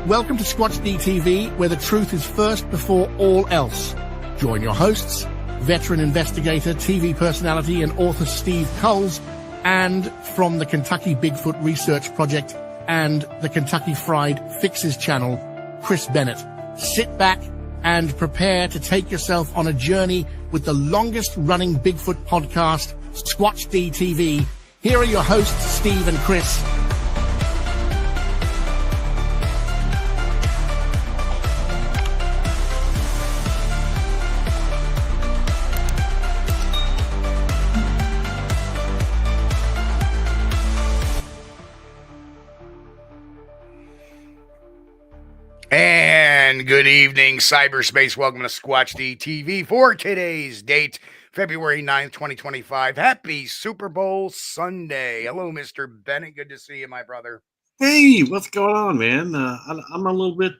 Welcome to Squatch-D TV, where the truth is first before all else. Join your hosts, veteran investigator, TV personality, and author Steve Kulls, and from the Kentucky Bigfoot Research Project and the Kentucky Fried Fixes channel, Chris Bennett. Sit back and prepare to take yourself on a journey with the longest-running Bigfoot podcast, Squatch-D TV. Here are your hosts, Steve and Chris. And good evening, cyberspace. Welcome to Squatch-D TV for today's date, February 9th, 2025. Happy Super Bowl Sunday. Hello, Mr. Bennett. Good to see you, my brother. Hey, what's going on, man? I'm a little bit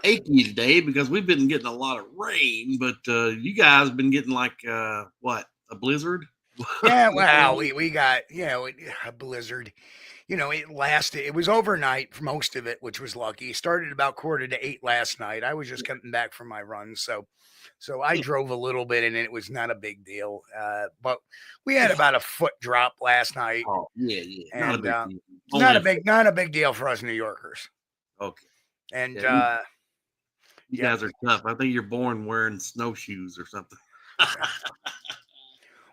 achy today because we've been getting a lot of rain, but you guys been getting like what, a blizzard? Yeah, well, we got, a blizzard. It lasted. It was overnight for most of it, which was lucky. It started about 7:45 last night. I was just coming back from my run, so I drove a little bit, and it was not a big deal. But we had about a foot drop last night. Oh, yeah, and not a big deal. not a big deal for us New Yorkers. Okay, and you guys are tough. I think you're born wearing snowshoes or something.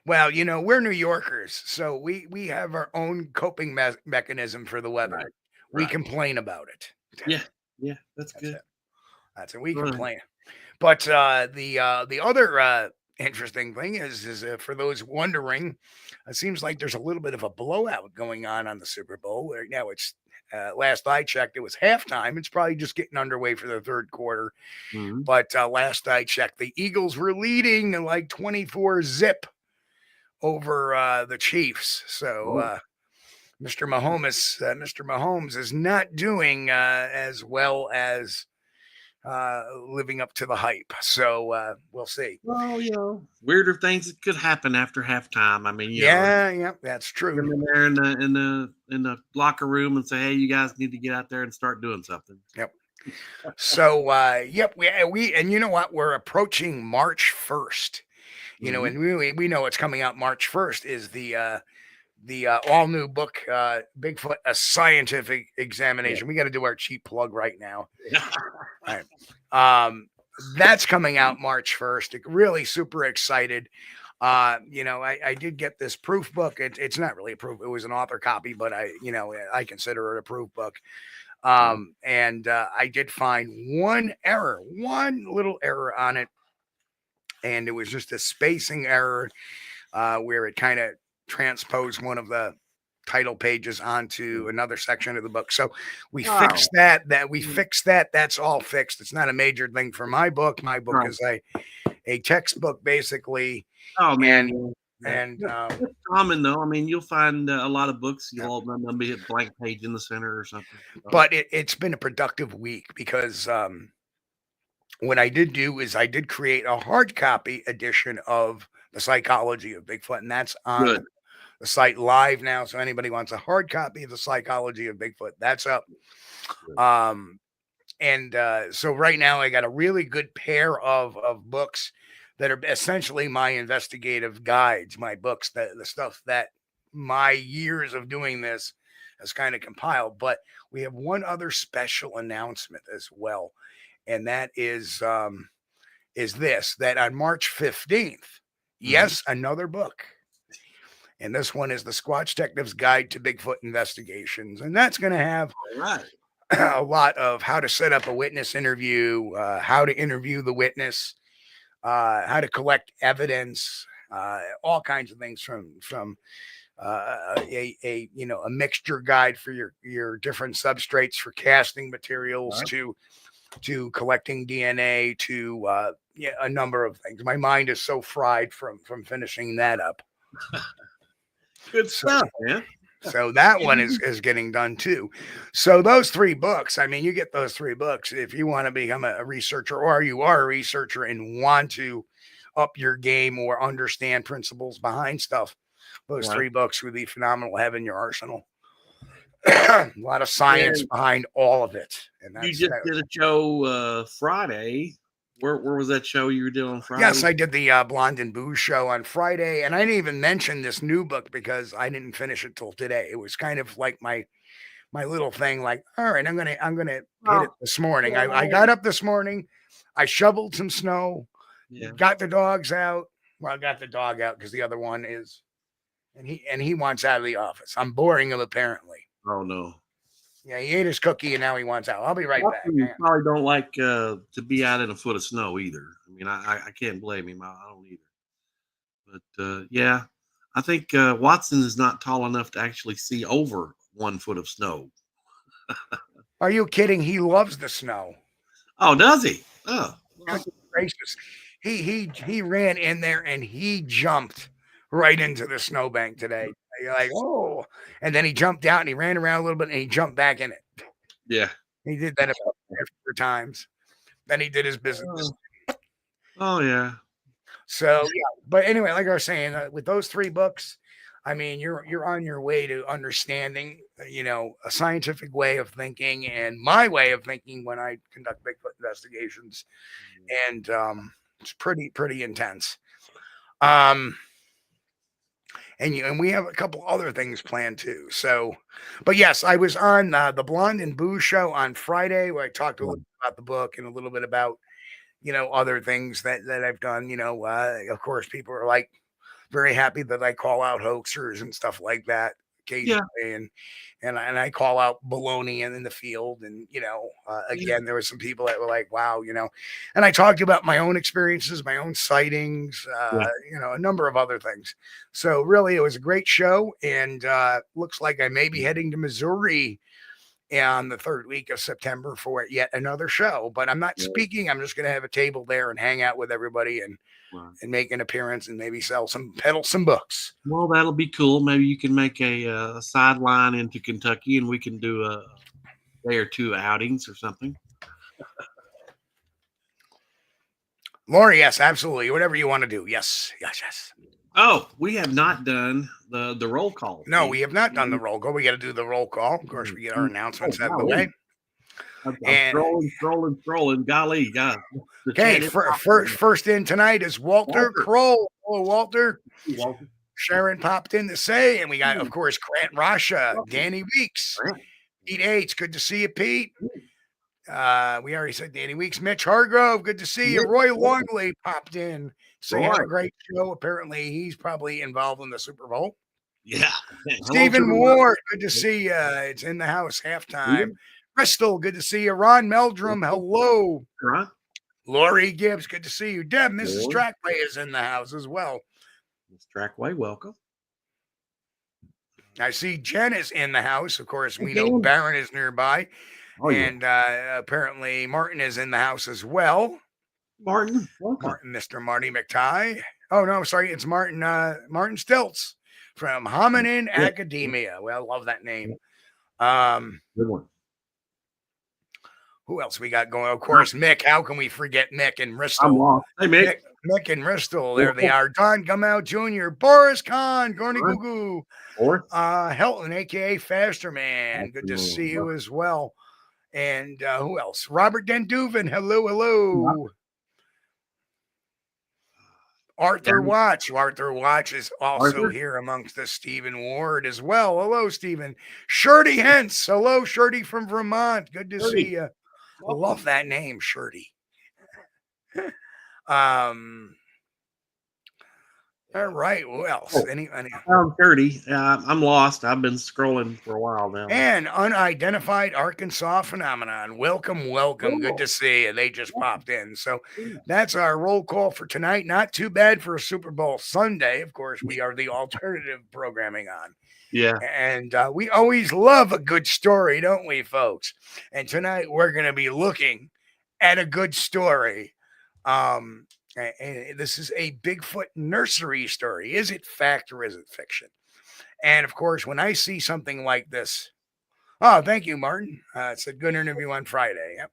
Well, we're New Yorkers, so we have our own coping mechanism for the weather. Right. We complain about it. Yeah, that's good. That's it. We complain. But the other interesting thing is for those wondering, it seems like there's a little bit of a blowout going on the Super Bowl. Right now, it's last I checked, it was halftime. It's probably just getting underway for the third quarter. Mm-hmm. But last I checked, the Eagles were leading like 24-zip over the Chiefs. So Mr. Mahomes is not doing as well as living up to the hype. So we'll see. Well, weirder things could happen after halftime. I mean, yeah, that's true. Come in there in the locker room and say, "Hey, you guys need to get out there and start doing something." Yep. So we and you know what? We're approaching March 1st. And we know it's coming out March 1st is the all new book, Bigfoot, A Scientific Examination. We got to do our cheap plug right now. All right. That's coming out March 1st. Really super excited. I did get this proof book. It's not really a proof. It was an author copy, but I consider it a proof book. And I did find one little error on it. And it was just a spacing error where it kind of transposed one of the title pages onto another section of the book. So we fixed that. Fixed that. That's all fixed. It's not a major thing for my book. My book is a textbook, basically. Oh, man. And it's common, though. I mean, you'll find a lot of books. You'll be a blank page in the center or something. But it's been a productive week because what I did do is I did create a hard copy edition of The Psychology of Bigfoot, and that's on the site live now. So anybody wants a hard copy of The Psychology of Bigfoot, that's up. So right now I got a really good pair of books that are essentially my investigative guides, my books, the stuff that my years of doing this has kind of compiled. But we have one other special announcement as well. And that is this, that on March 15th, yes, another book. And this one is the Squatch Detective's Guide to Bigfoot Investigations. And that's going to have a lot of how to set up a witness interview, how to interview the witness, how to collect evidence, all kinds of things from a mixture guide for your different substrates for casting materials to collecting DNA, to a number of things. My mind is so fried from finishing that up. Good stuff, man. So that one is getting done too. So those 3 books, I mean, you get those 3 books if you want to become a researcher, or you are a researcher and want to up your game or understand principles behind stuff. Those 3 books would be phenomenal to have in your arsenal. A lot of science behind all of it. And you just did a show Friday. Where was that show you were doing on Friday? Yes, I did the Blonde and Boo show on Friday, and I didn't even mention this new book because I didn't finish it till today. It was kind of like my little thing, like, all right, I'm gonna hit it this morning. I got up this morning, I shoveled some snow, got the dogs out. Well, I got the dog out because the other one is, and he wants out of the office. I'm boring him apparently. Oh no. Yeah, he ate his cookie and now he wants out. I'll be right back. You probably don't like to be out in a foot of snow either. I mean, I can't blame him. I don't either. But yeah, I think Watson is not tall enough to actually see over 1 foot of snow. Are you kidding? He loves the snow. Oh, does he? Oh, gracious. He ran in there and he jumped right into the snowbank today. You're like, oh, and then he jumped out and he ran around a little bit and he jumped back in it. Yeah, he did that about 4 times. Then he did his business. Oh yeah. So yeah, but anyway, like I was saying, with those 3 books, I mean, you're on your way to understanding, a scientific way of thinking and my way of thinking when I conduct Bigfoot investigations, and it's pretty intense. And we have a couple other things planned too. So, but yes, I was on the Blonde and Boo show on Friday where I talked a little bit about the book and a little bit about, other things that I've done. Of course, people are like very happy that I call out hoaxers and stuff like that occasionally, and I call out baloney in the field, and again, there were some people that were like, wow, and I talked about my own experiences, my own sightings, a number of other things. So really, it was a great show, and looks like I may be heading to Missouri on the 3rd week of September for yet another show, but I'm not speaking. I'm just going to have a table there and hang out with everybody and make an appearance and maybe peddle some books. Well, that'll be cool. Maybe you can make a sideline into Kentucky and we can do a day or 2 outings or something. Lori, yes, absolutely. Whatever you want to do. Yes. Oh, we have not done the roll call. No, we have not done the roll call. We got to do the roll call. Of course, we get our announcements out of the way. I'm scrolling. Golly, guys. Okay, first in tonight is Walter Kroll. Hello, Walter. Sharon popped in to say, and we got, of course, Grant Rasha, Danny Weeks, Pete H. Good to see you, Pete. We already said Danny Weeks. Mitch Hargrove, good to see you. Roy Longley popped in. Say, have a great show. Apparently, he's probably involved in the Super Bowl. Yeah. Stephen Ward, good to see you. It's in the house halftime. Crystal, good to see you. Ron Meldrum, hello. Lori Gibbs, good to see you. Deb, Mrs. Trackway is in the house as well. Miss Trackway, welcome. I see Jen is in the house. Of course, we know Barron is nearby. And apparently Martin is in the house as well. Martin, welcome. Mr. Marty McTighe. Oh, no, sorry. It's Martin Stilts from Hominin Academia. Well, love that name. Good one. Who else we got going? Of course, Mick. How can we forget Mick and Ristol? I'm lost. Hey, Mick. Mick and Ristol. There they are. Don Gumow Jr., Boris Kahn, Gorny Goo Goo, Helton, a.k.a. Faster Man. Good to see you as well. And who else? Robert Denduvin. Hello. Arthur Watch. Arthur Watch is also here amongst us. Stephen Ward as well. Hello, Stephen. Shirty Hence. Hello, Shirty from Vermont. Good to see you. I love that name, Shirty. All right. Who else? Any? I'm 30. I'm lost. I've been scrolling for a while now. And unidentified Arkansas phenomenon. Welcome. Good to see you. They just popped in. So that's our roll call for tonight. Not too bad for a Super Bowl Sunday. Of course, we are the alternative programming on. Yeah. And we always love a good story, don't we, folks? And tonight we're going to be looking at a good story. And this is a Bigfoot Nursery story. Is it fact or is it fiction? And of course, when I see something like this, thank you, Martin. It's a good interview on Friday. Yep.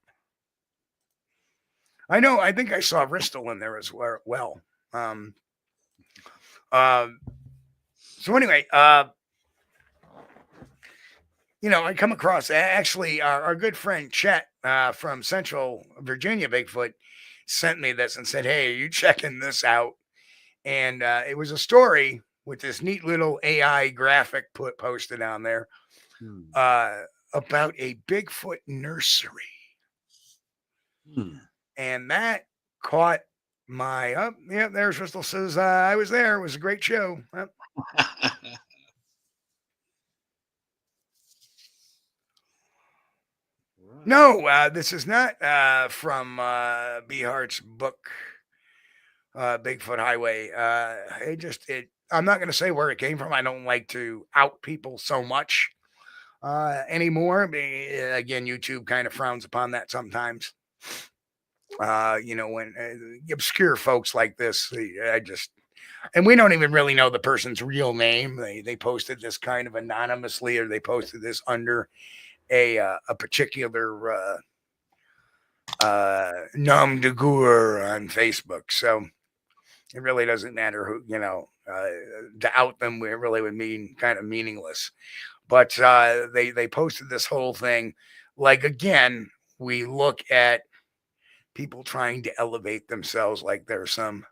I know. I think I saw Ristol in there as well. So anyway, I come across actually our good friend Chet from Central Virginia Bigfoot sent me this and said, "Hey, are you checking this out?" And it was a story with this neat little AI graphic posted on there Hmm. about a Bigfoot nursery. And that caught my up. Yeah, there's Crystal says I was there. It was a great show. No, this is not from Behart's book, Bigfoot Highway. I'm not going to say where it came from. I don't like to out people so much anymore. Again, YouTube kind of frowns upon that sometimes. When obscure folks like this, and we don't even really know the person's real name. They posted this kind of anonymously, or they posted this under a particular nom de guerre on Facebook. So it really doesn't matter who, to out them. It really would mean kind of meaningless. But they posted this whole thing. Like, again, we look at people trying to elevate themselves like they're some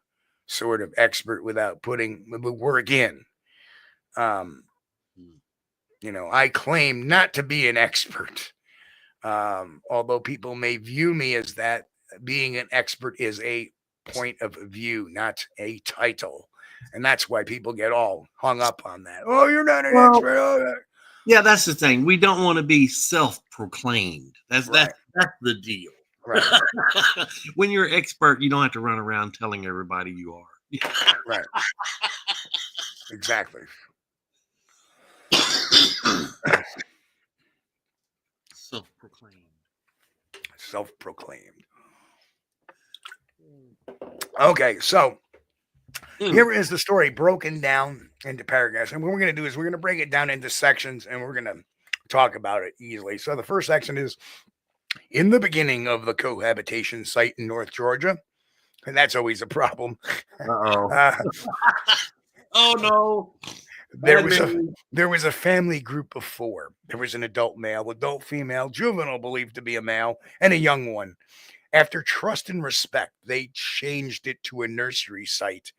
sort of expert without putting the work in. I claim not to be an expert. Although people may view me as that, being an expert is a point of view, not a title. And that's why people get all hung up on that. Oh, you're not an expert. Oh, yeah, that's the thing. We don't want to be self-proclaimed. That's right. That's the deal. Right. When you're an expert, you don't have to run around telling everybody you are. Right. Exactly. Self-proclaimed. Okay, so here is the story broken down into paragraphs. And what we're going to do is we're going to break it down into sections and we're going to talk about it easily. So the first section is in the beginning of the cohabitation site in North Georgia. And that's always a problem. Oh, no. There was a family group of 4. There was an adult male, adult female, juvenile believed to be a male, and a young one. After trust and respect, they changed it to a nursery site.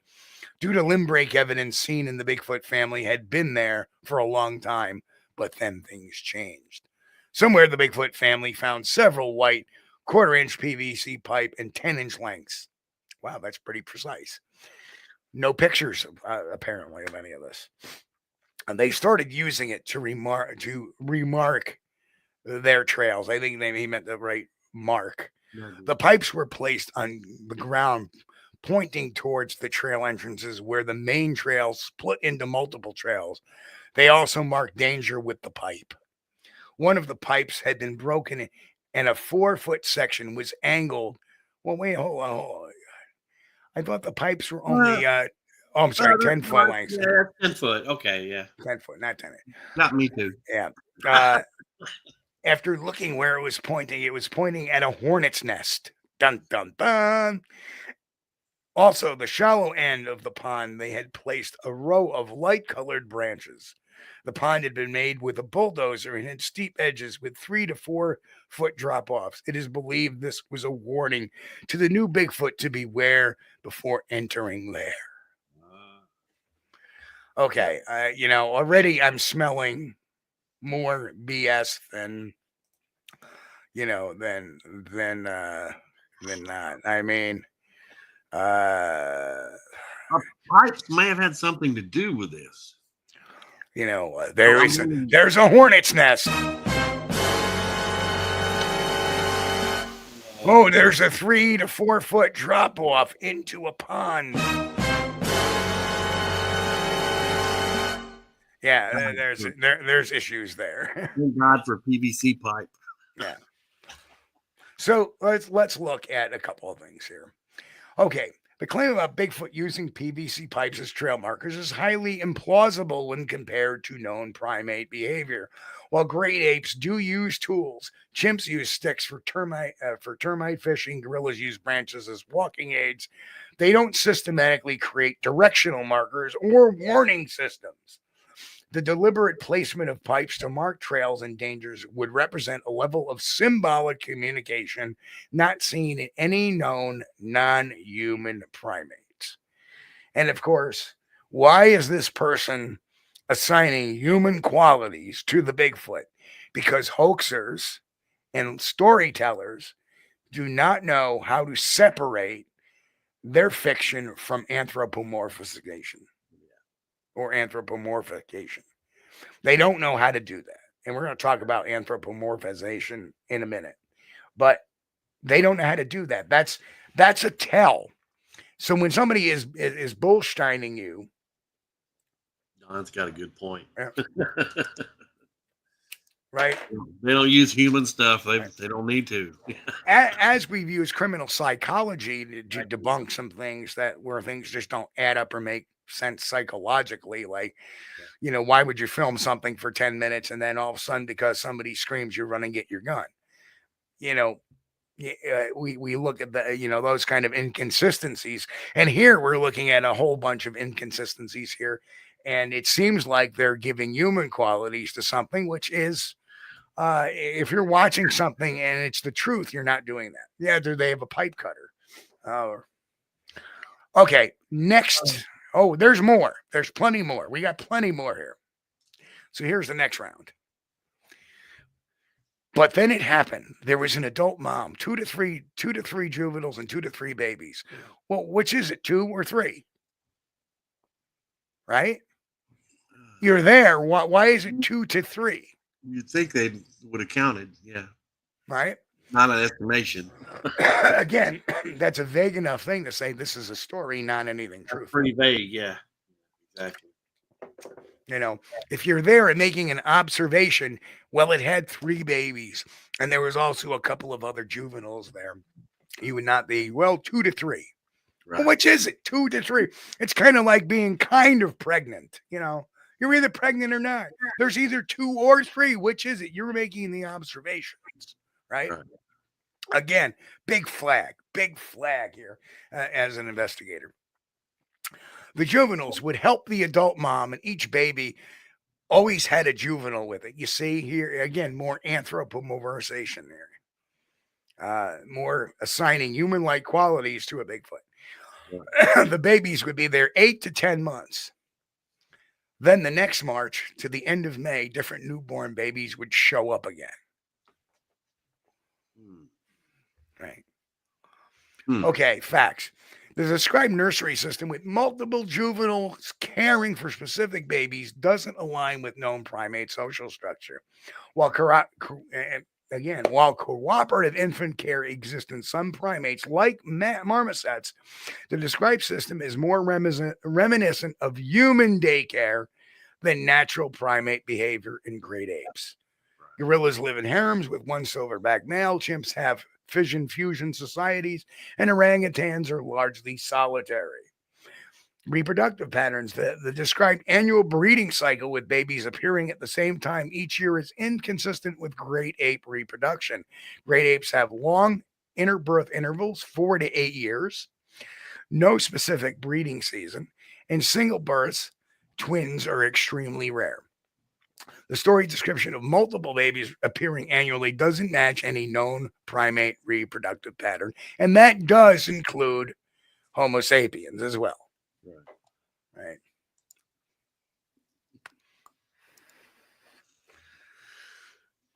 Due to limb break evidence seen in the Bigfoot family had been there for a long time, but then things changed. Somewhere the Bigfoot family found several white 1/4-inch PVC pipe and 10-inch lengths. Wow, that's pretty precise. No pictures, apparently, of any of this. And they started using it to remark their trails. I think he meant the right mark. Mm-hmm. The pipes were placed on the ground, pointing towards the trail entrances where the main trail split into multiple trails. They also marked danger with the pipe. One of the pipes had been broken and a 4-foot section was angled. Well, wait, hold on. I thought the pipes were only, I'm sorry, 10-foot length. Yeah, 10 foot. Okay, yeah. 10 foot, not 10. Not me too. Yeah. After looking where it was pointing at a hornet's nest. Dun, dun, dun. Also, the shallow end of the pond, they had placed a row of light-colored branches. The pond had been made with a bulldozer and had steep edges with 3 to 4 foot drop-offs. It is believed this was a warning to the new Bigfoot to beware before entering there. Okay, already I'm smelling more BS than not. I mean, pipes may have had something to do with this. There's a hornet's nest. Oh, there's a 3 to 4 foot drop off into a pond. Yeah, there's issues there. Thank God for PVC pipe. Yeah. So let's look at a couple of things here. Okay. The claim about Bigfoot using PVC pipes as trail markers is highly implausible when compared to known primate behavior. While great apes do use tools, chimps use sticks for termite fishing, gorillas use branches as walking aids, they don't systematically create directional markers or warning systems. The deliberate placement of pipes to mark trails and dangers would represent a level of symbolic communication not seen in any known non-human primates. And of course, why is this person assigning human qualities to the Bigfoot? Because hoaxers and storytellers do not know how to separate their fiction from anthropomorphization or anthropomorphication. They don't know how to do that. And we're going to talk about anthropomorphization in a minute. But they don't know how to do that. That's a tell. So when somebody is bullshining you, Don's got a good point. right? They don't use human stuff. They don't need to. As we've used criminal psychology to debunk some things where things just don't add up or make sense psychologically, like, why would you film something for 10 minutes and then all of a sudden, because somebody screams, you run and get your gun? We look at those kind of inconsistencies, and here we're looking at a whole bunch of inconsistencies here, and it seems like they're giving human qualities to something, which is, if you're watching something and it's the truth, you're not doing that. Yeah, do they have a pipe cutter? Okay, next. Oh, there's more. There's plenty more. We got plenty more here. So here's the next round. But then it happened. There was an adult mom, 2 to 3 juveniles and 2 to 3 babies. Well, which is it, 2 or 3? Right? You're there. Why is it 2 to 3? You'd think they would have counted, yeah. Right? Not an estimation. Again, that's a vague enough thing to say this is a story, not anything truthful. Pretty vague, yeah. Exactly. If you're there and making an observation, well, it had 3 babies, and there was also a couple of other juveniles there. You would not be, 2 to 3. Right. Well, which is it? 2 to 3. It's kind of like being kind of pregnant. You're either pregnant or not. There's either 2 or 3. Which is it? You're making the observations, right? Again, big flag here as an investigator. The juveniles would help the adult mom, and each baby always had a juvenile with it. You see here, again, more anthropomorphization there. More assigning human-like qualities to a Bigfoot. The babies would be there 8 to 10 months. Then the next March to the end of May, different newborn babies would show up again. Right. Okay, facts. The described nursery system with multiple juveniles caring for specific babies doesn't align with known primate social structure. While cooperative infant care exists in some primates, like marmosets, the described system is more reminiscent of human daycare than natural primate behavior in great apes. Gorillas live in harems with 1 silverback male. Chimps have fission fusion societies, and orangutans are largely solitary. Reproductive patterns. The described annual breeding cycle with babies appearing at the same time each year is inconsistent with great ape reproduction. Great apes have long interbirth intervals, 4 to 8 years, no specific breeding season, and single births, twins, are extremely rare. The story description of multiple babies appearing annually doesn't match any known primate reproductive pattern, and that does include Homo sapiens as well. Right.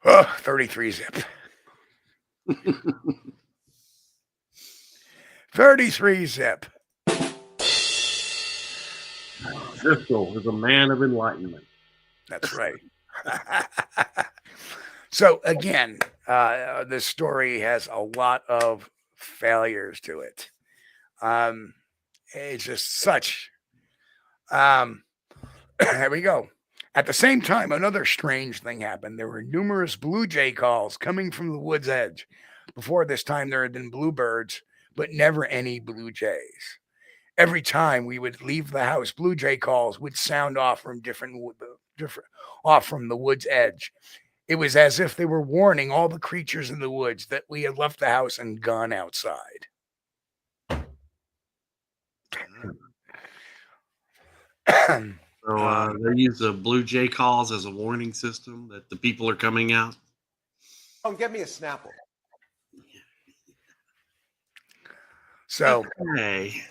Oh, 33 zip. 33 zip. Driscoll is a man of enlightenment. That's right. So again, this story has a lot of failures to it. It's just such. There we go. At the same time, another strange thing happened. There were numerous blue jay calls coming from the wood's edge. Before this time, there had been bluebirds, but never any blue jays. Every time we would leave the house, blue jay calls would sound off from off from the wood's edge. It was as if they were warning all the creatures in the woods that we had left the house and gone outside. So they use the blue jay calls as a warning system that the people are coming out. Oh, get me a Snapple. So, okay.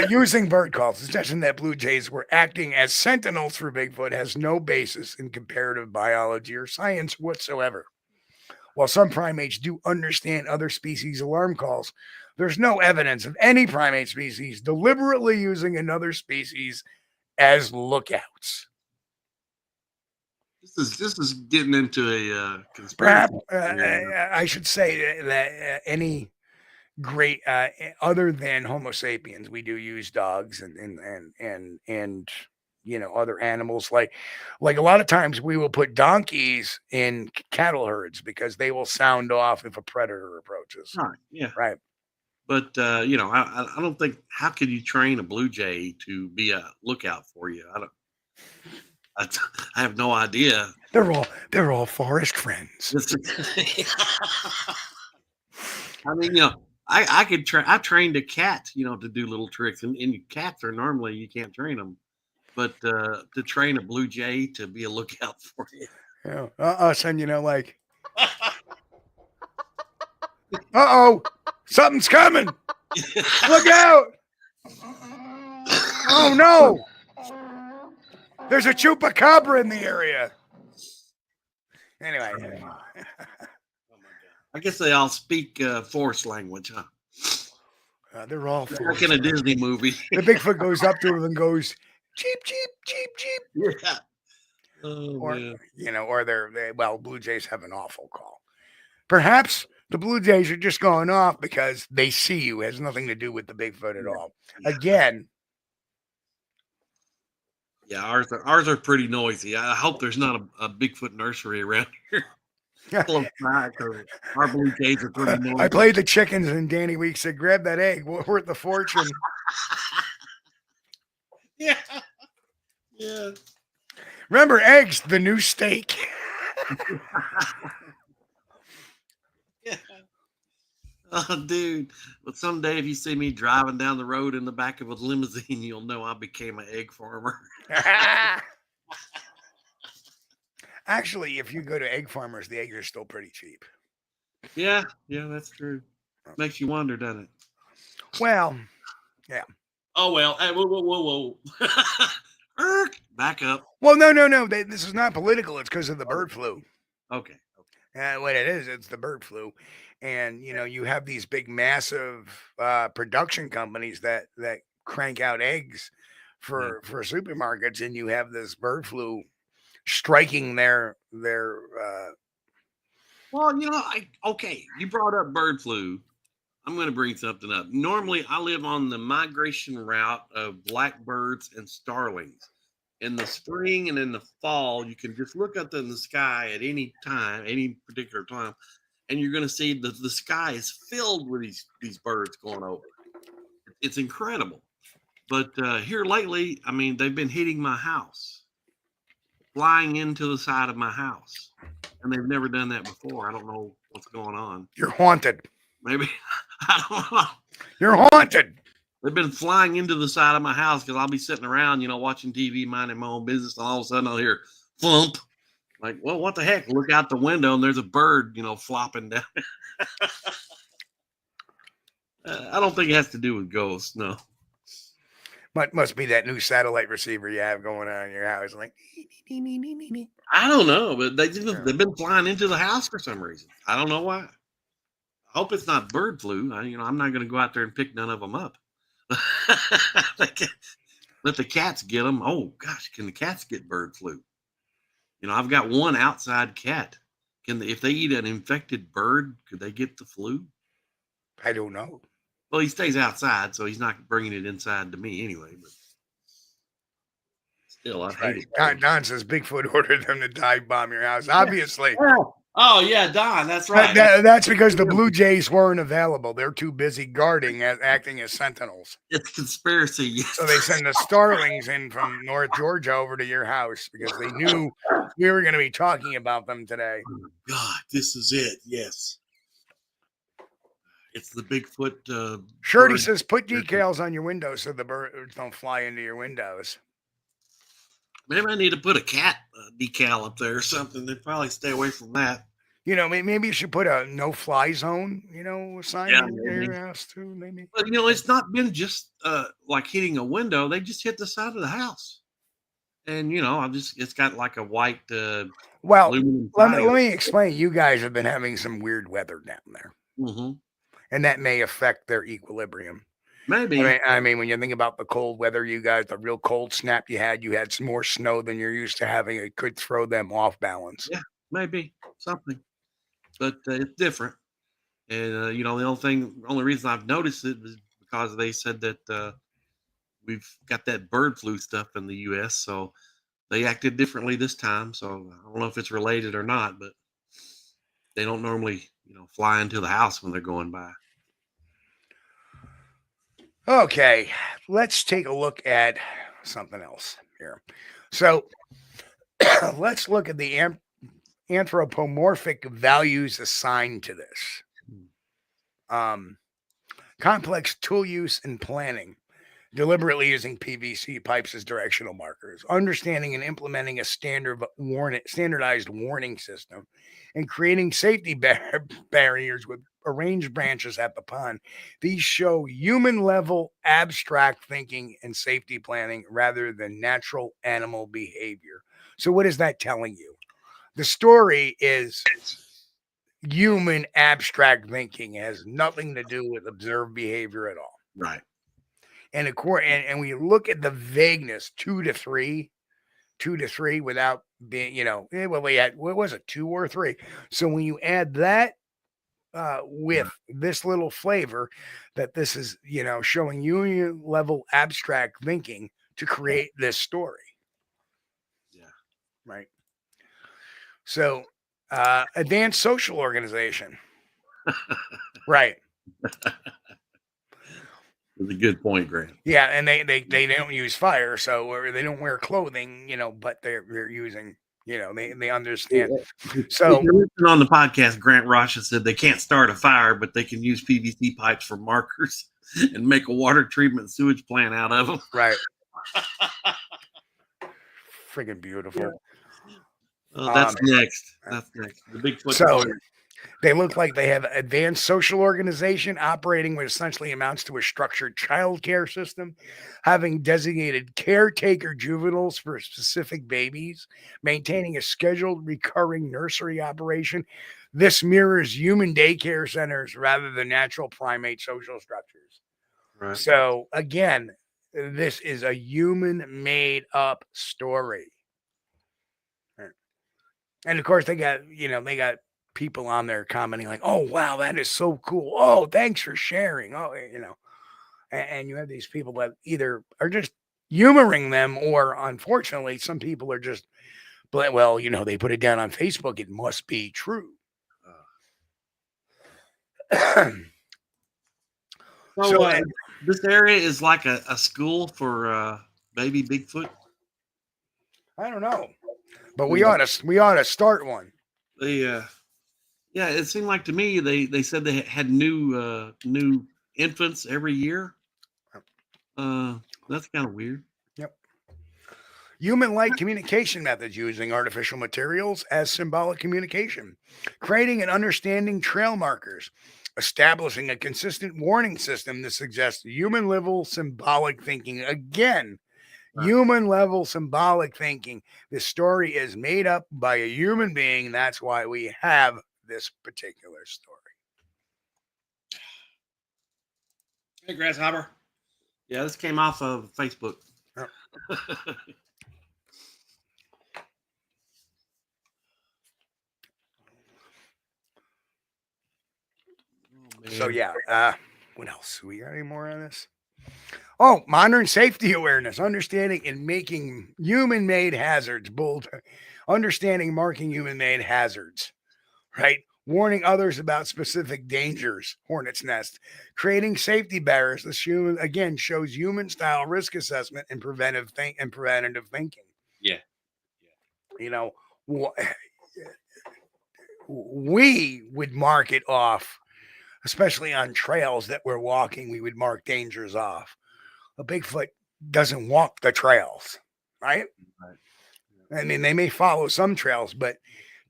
using bird calls, suggesting that blue jays were acting as sentinels for Bigfoot has no basis in comparative biology or science whatsoever. While some primates do understand other species' alarm calls, there's no evidence of any primate species deliberately using another species as lookouts. This is getting into a conspiracy. Perhaps I should say that any great other than Homo sapiens, we do use dogs and other animals like a lot of times we will put donkeys in cattle herds because they will sound off if a predator approaches. Right. Yeah. Right. But I don't think, how can you train a blue jay to be a lookout for you? I have no idea. They're all forest friends. I mean, I could train. I trained a cat, to do little tricks, and cats are normally, you can't train them, but to train a blue jay to be a lookout for you. Yeah. Us and like, something's coming. Look out! Oh no! There's a chupacabra in the area. Anyway. Oh my God. I guess they all speak forest language, huh? They're all like in a Disney movie. The Bigfoot goes up to them and goes, cheep, cheep, cheep, cheep. Yeah. Oh, or, man. Or blue jays have an awful call. Perhaps the blue jays are just going off because they see you. It has nothing to do with the Bigfoot at all. Yeah. Again. Yeah, ours are pretty noisy. I hope there's not a Bigfoot nursery around here. Our blue jays are pretty noisy. I played the chickens and Danny Weeks said, grab that egg. Worth the fortune. Yeah. Yeah. Remember, eggs, the new steak. Yeah. Oh, dude. But someday if you see me driving down the road in the back of a limousine, you'll know I became an egg farmer. Actually, if you go to egg farmers, the eggs are still pretty cheap. Yeah, that's true. Makes you wonder, doesn't it? Well, yeah. Oh, well. Hey, whoa. Back up. Well, no. This is not political. It's because of the bird flu. Okay. What it is, it's the bird flu. And, you have these big, massive production companies that crank out eggs for supermarkets. And you have this bird flu striking their well, you brought up bird flu. I'm going to bring something up. Normally, I live on the migration route of blackbirds and starlings. In the spring and in the fall, you can just look up in the sky at any time, any particular time, and you're going to see the sky is filled with these birds going over. It's incredible. But here lately, I mean, they've been hitting my house, flying into the side of my house, and they've never done that before. I don't know what's going on. You're haunted. Maybe. I don't know. You're haunted. They've been flying into the side of my house because I'll be sitting around, watching TV, minding my own business, and all of a sudden I'll hear thump. Like, well, what the heck? Look out the window, and there's a bird, flopping down. I don't think it has to do with ghosts, no. But must be that new satellite receiver you have going on in your house. Like, I don't know, but they've been flying into the house for some reason. I don't know why. I hope it's not bird flu. I'm not going to go out there and pick none of them up. Let the cats get them. Oh gosh, can the cats get bird flu? I've got one outside cat. If they eat an infected bird, could they get the flu? I don't know. Well, he stays outside, so he's not bringing it inside to me anyway. But still, I hate it. Don says Bigfoot ordered them to dive bomb your house. Obviously. Oh yeah, Don, that's right. That's because the blue jays weren't available. They're too busy guarding, acting as sentinels. It's conspiracy. So they send the starlings in from North Georgia over to your house because they knew we were going to be talking about them today. Oh, God, this is it. Yes. It's the Bigfoot. Shirley says, put decals on your windows so the birds don't fly into your windows. Maybe I need to put a cat decal up there or something. They'd probably stay away from that. Maybe you should put a no-fly zone, sign Yeah, in maybe. your house too, maybe. But it's not been just like hitting a window. They just hit the side of the house, and it's got like a white Well, aluminum let siding. me explain. You guys have been having some weird weather down there, and that may affect their equilibrium. Maybe. I mean, when you think about the cold weather, you guys, the real cold snap you had some more snow than you're used to having. It could throw them off balance. Yeah, maybe something, but it's different. And the only reason I've noticed it is because they said that we've got that bird flu stuff in the U.S., so they acted differently this time. So I don't know if it's related or not, but they don't normally, fly into the house when they're going by. Okay, let's take a look at something else here. So let's look at the anthropomorphic values assigned to this. Complex tool use and planning, deliberately using PVC pipes as directional markers, understanding and implementing a standardized warning system, and creating safety barriers with arranged branches at the pond. These show human level abstract thinking and safety planning rather than natural animal behavior. So what is that telling you? The story is human abstract thinking. It has nothing to do with observed behavior at all. Right. And and we look at the vagueness 2 to 3 without being, well, they had, what was it, 2 or 3? So when you add that with this little flavor that this is, showing union level abstract thinking to create this story. Yeah. Right. So advanced social organization. Right. That's a good point, Grant. Yeah, and they don't use fire, so or they don't wear clothing, but they're using, they understand. So if you're listening on the podcast, Grant Rocha said they can't start a fire, but they can use PVC pipes for markers and make a water treatment sewage plant out of them. Right. Friggin' beautiful. Yeah. That's next. That's next. The Bigfoot. So they look like they have advanced social organization operating what essentially amounts to a structured child care system, having designated caretaker juveniles for specific babies, maintaining a scheduled recurring nursery operation. This mirrors human daycare centers rather than natural primate social structures. Right. So again, this is a human made up story. And of course they got people on there commenting like, "Oh, wow, that is so cool. Oh, thanks for sharing." Oh, and you have these people that either are just humoring them or unfortunately some people are just, well, they put it down on Facebook. It must be true. So this area is like a school for baby Bigfoot. I don't know, but we ought to start one. Yeah, it seemed like to me they said they had new infants every year. That's kind of weird. Yep. Human-like communication methods using artificial materials as symbolic communication, creating and understanding trail markers, establishing a consistent warning system that suggests human-level symbolic thinking. Again, human-level symbolic thinking. This story is made up by a human being. That's why we have this particular story. Hey, Grasshopper. Yeah, this came off of Facebook. Oh. So yeah, what else? We got any more on this? Oh, modern safety awareness, understanding and making human-made hazards, bold, understanding marking human-made hazards, right? Warning others about specific dangers, hornet's nest, creating safety barriers. This human again shows human-style risk assessment and preventative thinking. Yeah. We would mark it off. Especially on trails that we're walking, we would mark dangers off. A Bigfoot doesn't walk the trails, right? I mean, they may follow some trails, but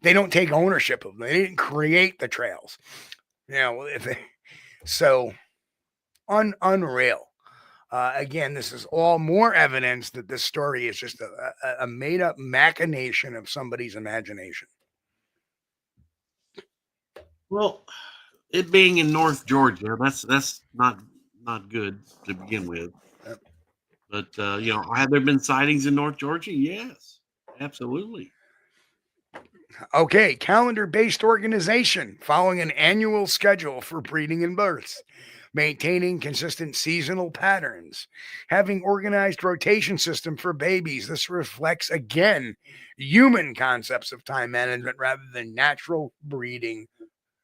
they don't take ownership of them. They didn't create the trails. So unreal. Again, this is all more evidence that this story is just a made up machination of somebody's imagination. Well, it being in North Georgia, that's not good to begin with. Yep. But have there been sightings in North Georgia? Yes, absolutely. Okay, calendar-based organization following an annual schedule for breeding and births, maintaining consistent seasonal patterns, having organized rotation system for babies. This reflects, again, human concepts of time management rather than natural breeding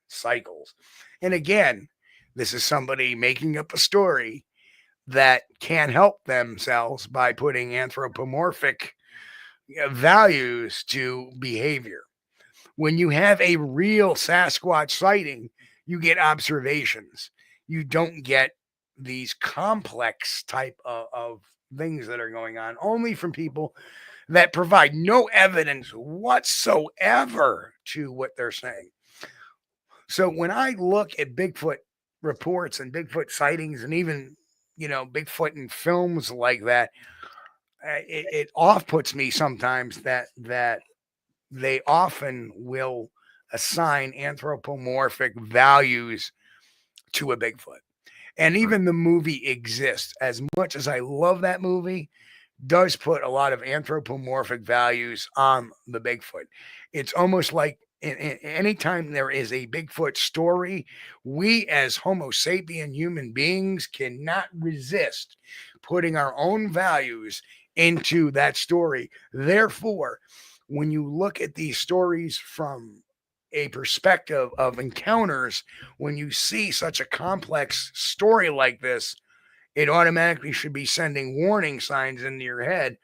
cycles. And again, this is somebody making up a story that can help themselves by putting anthropomorphic values to behavior. When you have a real Sasquatch sighting, you get observations. You don't get these complex type of things that are going on, only from people that provide no evidence whatsoever to what they're saying. So when I look at Bigfoot reports and Bigfoot sightings and even, Bigfoot in films like that, it off puts me sometimes that they often will assign anthropomorphic values to a Bigfoot. And even the movie Exists, as much as I love that movie, does put a lot of anthropomorphic values on the Bigfoot. It's almost like anytime there is a Bigfoot story, we as Homo sapien human beings cannot resist putting our own values into that story. Therefore, when you look at these stories from a perspective of encounters, when you see such a complex story like this, it automatically should be sending warning signs into your head.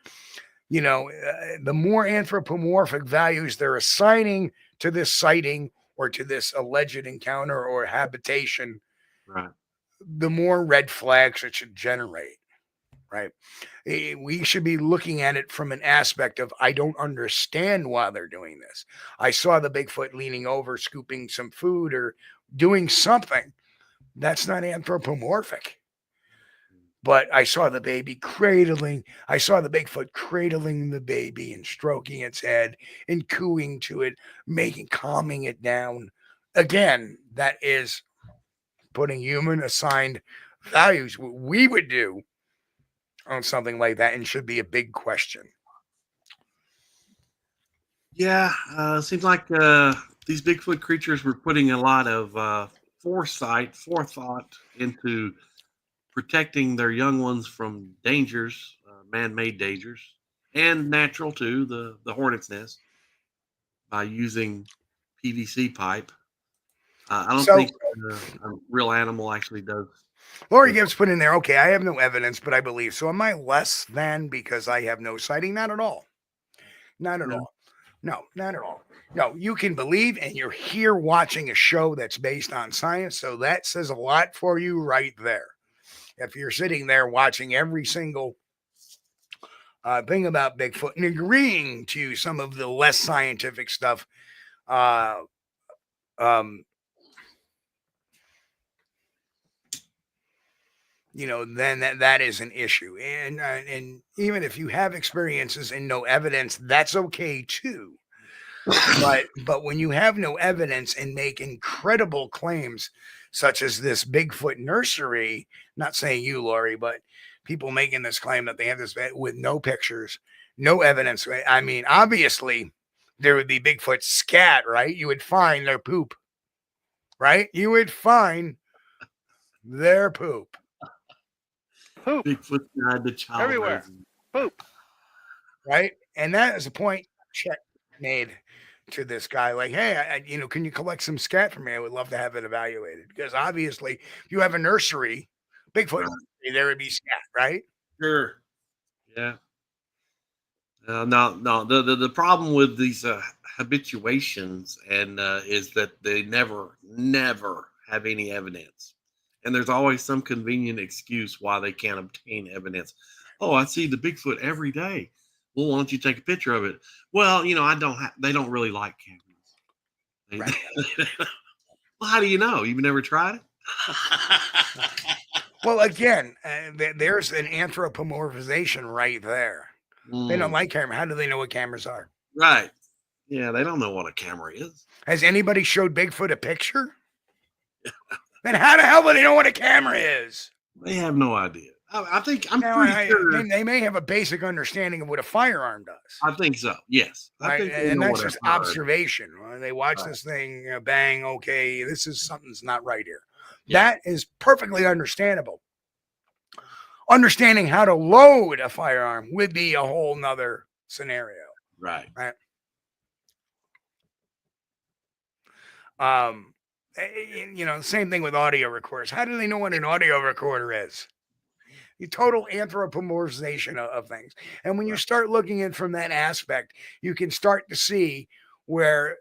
The more anthropomorphic values they're assigning to this sighting or to this alleged encounter or habitation, Right. the more red flags it should generate. Right. We should be looking at it from an aspect of, I don't understand why they're doing this. I saw the Bigfoot leaning over, scooping some food or doing something. That's not anthropomorphic. But I saw the Bigfoot cradling the baby and stroking its head and cooing to it, calming it down. Again, that is putting human assigned values, what we would do on something like that, and should be a big question. Yeah, seems like these Bigfoot creatures were putting a lot of forethought into protecting their young ones from dangers, man-made dangers, and natural too, the hornet's nest, by using PVC pipe. I don't think a real animal actually does. Lori Gibbs put in there, okay, I have no evidence, but I believe. So am I less than because I have no sighting? Not at all. Not at all. No, not at all. No, you can believe, and you're here watching a show that's based on science. So that says a lot for you right there. If you're sitting there watching every single thing about Bigfoot and agreeing to some of the less scientific stuff, then that is an issue. And even if you have experiences and no evidence, that's okay too. But when you have no evidence and make incredible claims, such as this Bigfoot Nursery, not saying you, Lori, but people making this claim that they have this with no pictures, no evidence. I mean, obviously, there would be Bigfoot scat, right? You would find their poop, right? You would find their poop. Poop. Bigfoot died the child Everywhere. raising. Poop. Right? And that is a point check made to this guy. Like, hey, can you collect some scat for me? I would love to have it evaluated. Because obviously, if you have a nursery, Bigfoot nursery, there would be scat, right? Sure. Yeah. No. The problem with these habituations and is that they never have any evidence, and there's always some convenient excuse why they can't obtain evidence. Oh, I see the Bigfoot every day. Well, why don't you take a picture of it? Well, they don't really like cameras. Well, how do you know? You've never tried it? Well, again, there's an anthropomorphization right there. They don't like camera. How do they know what cameras are? Right. Yeah, they don't know what a camera is. Has anybody showed Bigfoot a picture? Then how the hell do they know what a camera is? They have no idea. I'm pretty sure they may have a basic understanding of what a firearm does. I think so. Yes, and that's just observation. They watch this thing, bang. Okay, something's not right here. Yeah. That is perfectly understandable. Understanding how to load a firearm would be a whole nother scenario. Right. Same thing with audio recorders. How do they know what an audio recorder is? The total anthropomorphization of things. And when you start looking at from that aspect, you can start to see where,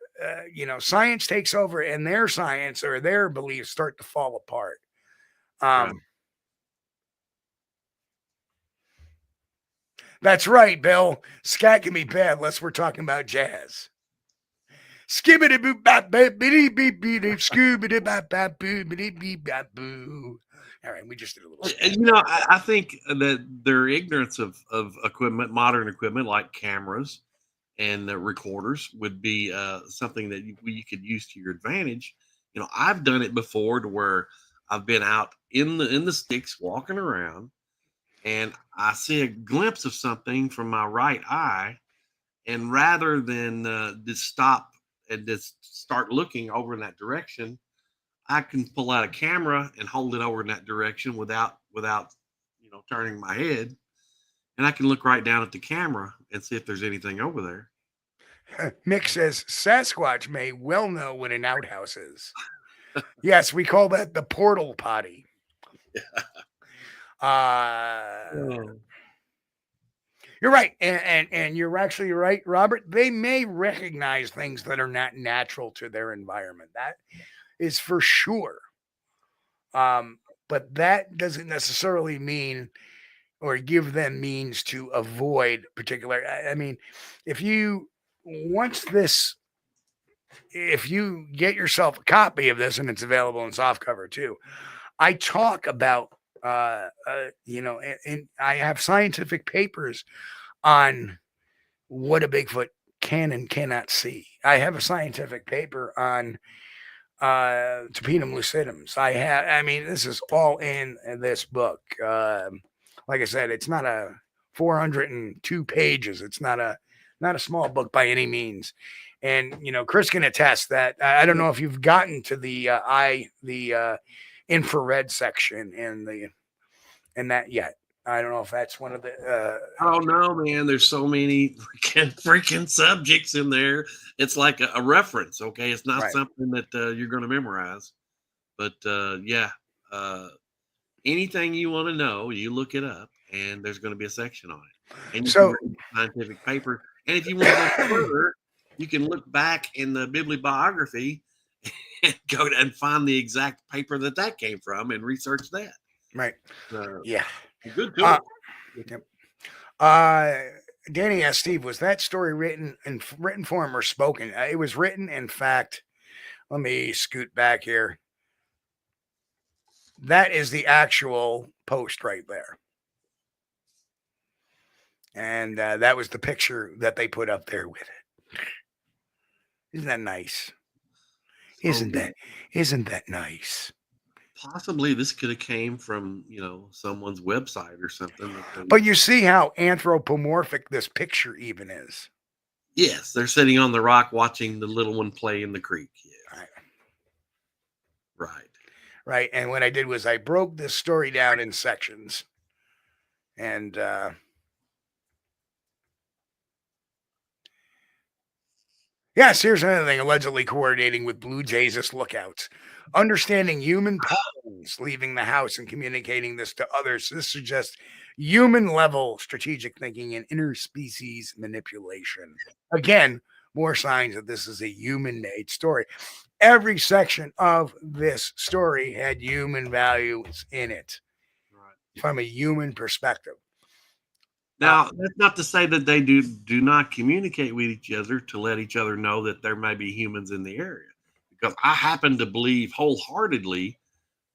science takes over and their science or their beliefs start to fall apart. That's right, Bill. Scat can be bad unless we're talking about jazz. Skibbity boop bap bitty beep beep scoobity bap bap boo bitty beep bap boo. All right, we just did a little. I think that their ignorance of equipment, modern equipment like cameras and the recorders, would be something that you could use to your advantage. I've done it before to where I've been out in the sticks walking around, and I see a glimpse of something from my right eye, and rather than just stop and just start looking over in that direction, I can pull out a camera and hold it over in that direction without turning my head, and I can look right down at the camera and see if there's anything over there. Mick says Sasquatch may well know what an outhouse is. Yes, we call that the portal potty. You're right, and you're actually right, Robert. They may recognize things that are not natural to their environment. That is for sure. But that doesn't necessarily mean or give them means to avoid particular. I mean, if you get yourself a copy of this, and it's available in softcover too, I talk about, and I have scientific papers on what a Bigfoot can and cannot see. I have a scientific paper on Topinum lucidum. This is all in this book. Like I said, it's not a 402 pages. It's not a small book by any means. And, Chris can attest that. I don't know if you've gotten to the infrared section in that yet. I don't know if that's one of the. I don't know, man. There's so many freaking subjects in there. It's like a reference. Okay, it's not something that you're going to memorize. But anything you want to know, you look it up, and there's going to be a section on it. And you can read scientific paper. And if you want to go further, you can look back in the bibliography and go and find the exact paper that came from and research that. Right. Yeah. Good too. Danny asked Steve, was that story written in written form or spoken? It was written. In fact, let me scoot back here. That is the actual post right there. And that was the picture that they put up there with it. Isn't that nice? Isn't that nice? Possibly this could have came from, someone's website or something. But you see how anthropomorphic this picture even is. Yes, they're sitting on the rock watching the little one play in the creek. Yeah. Right. And what I did was I broke this story down in sections. And yes, here's another thing. Allegedly coordinating with Blue Jays as lookouts. Understanding human patterns, leaving the house and communicating this to others. This suggests human-level strategic thinking and interspecies manipulation. Again, more signs that this is a human-made story. Every section of this story had human values in it from a human perspective. Now, that's not to say that they do not communicate with each other to let each other know that there may be humans in the area. Because I happen to believe wholeheartedly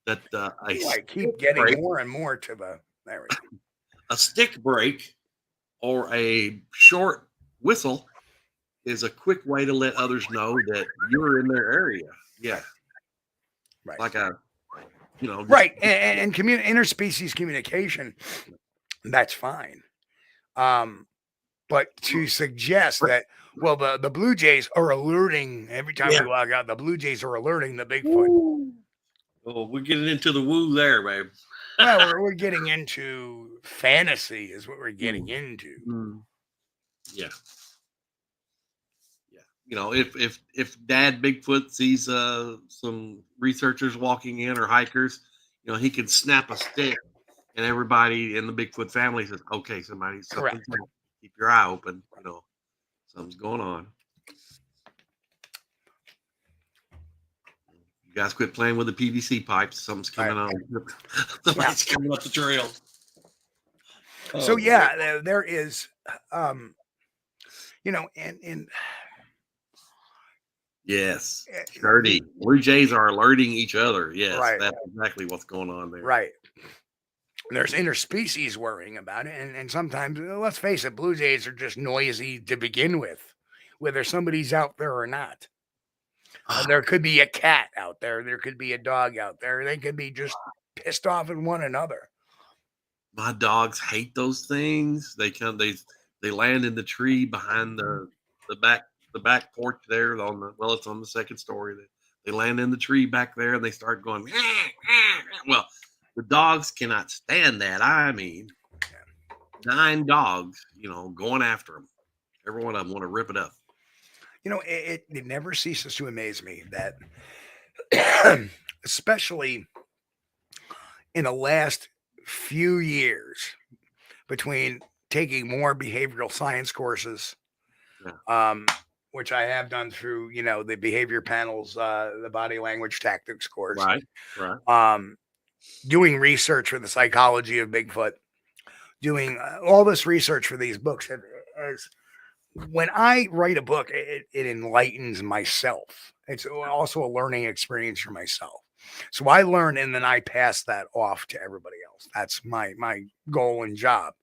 that I keep getting more and more to the there we go. A stick break or a short whistle is a quick way to let others know that you're in their area. Yeah. Right. Like a, right. And interspecies communication, that's fine. But to suggest that, well, the Blue Jays are alerting every time we log out, the Blue Jays are alerting the Bigfoot. Woo. Oh, we're getting into the woo there, babe. Well, we're getting into fantasy is what we're getting into. Yeah. If Dad Bigfoot sees some researchers walking in or hikers, he can snap a stick, and everybody in the Bigfoot family says, "Okay, something's happening. Keep your eye open. Something's going on." You guys quit playing with the PVC pipes. Something's coming on. Somebody's coming up the trail. So there is, and yes, dirty. Blue Jays are alerting each other. Yes, that's exactly what's going on there. Right. There's interspecies worrying about it, and sometimes, let's face it, Blue Jays are just noisy to begin with, whether somebody's out there or not. There could be a cat out there. There could be a dog out there. They could be just pissed off at one another. My dogs hate those things. They land in the tree behind the back porch there it's on the second story. They land in the tree back there and they start going. Well, the dogs cannot stand that. I mean, 9 dogs, going after them. Every one of them want to rip it up. It never ceases to amaze me that, especially in the last few years, between taking more behavioral science courses, which I have done through, the behavior panels, the body language tactics course, right. Doing research for the psychology of Bigfoot, doing all this research for these books. As when I write a book, it enlightens myself. It's also a learning experience for myself. So I learn and then I pass that off to everybody else. That's my goal and job.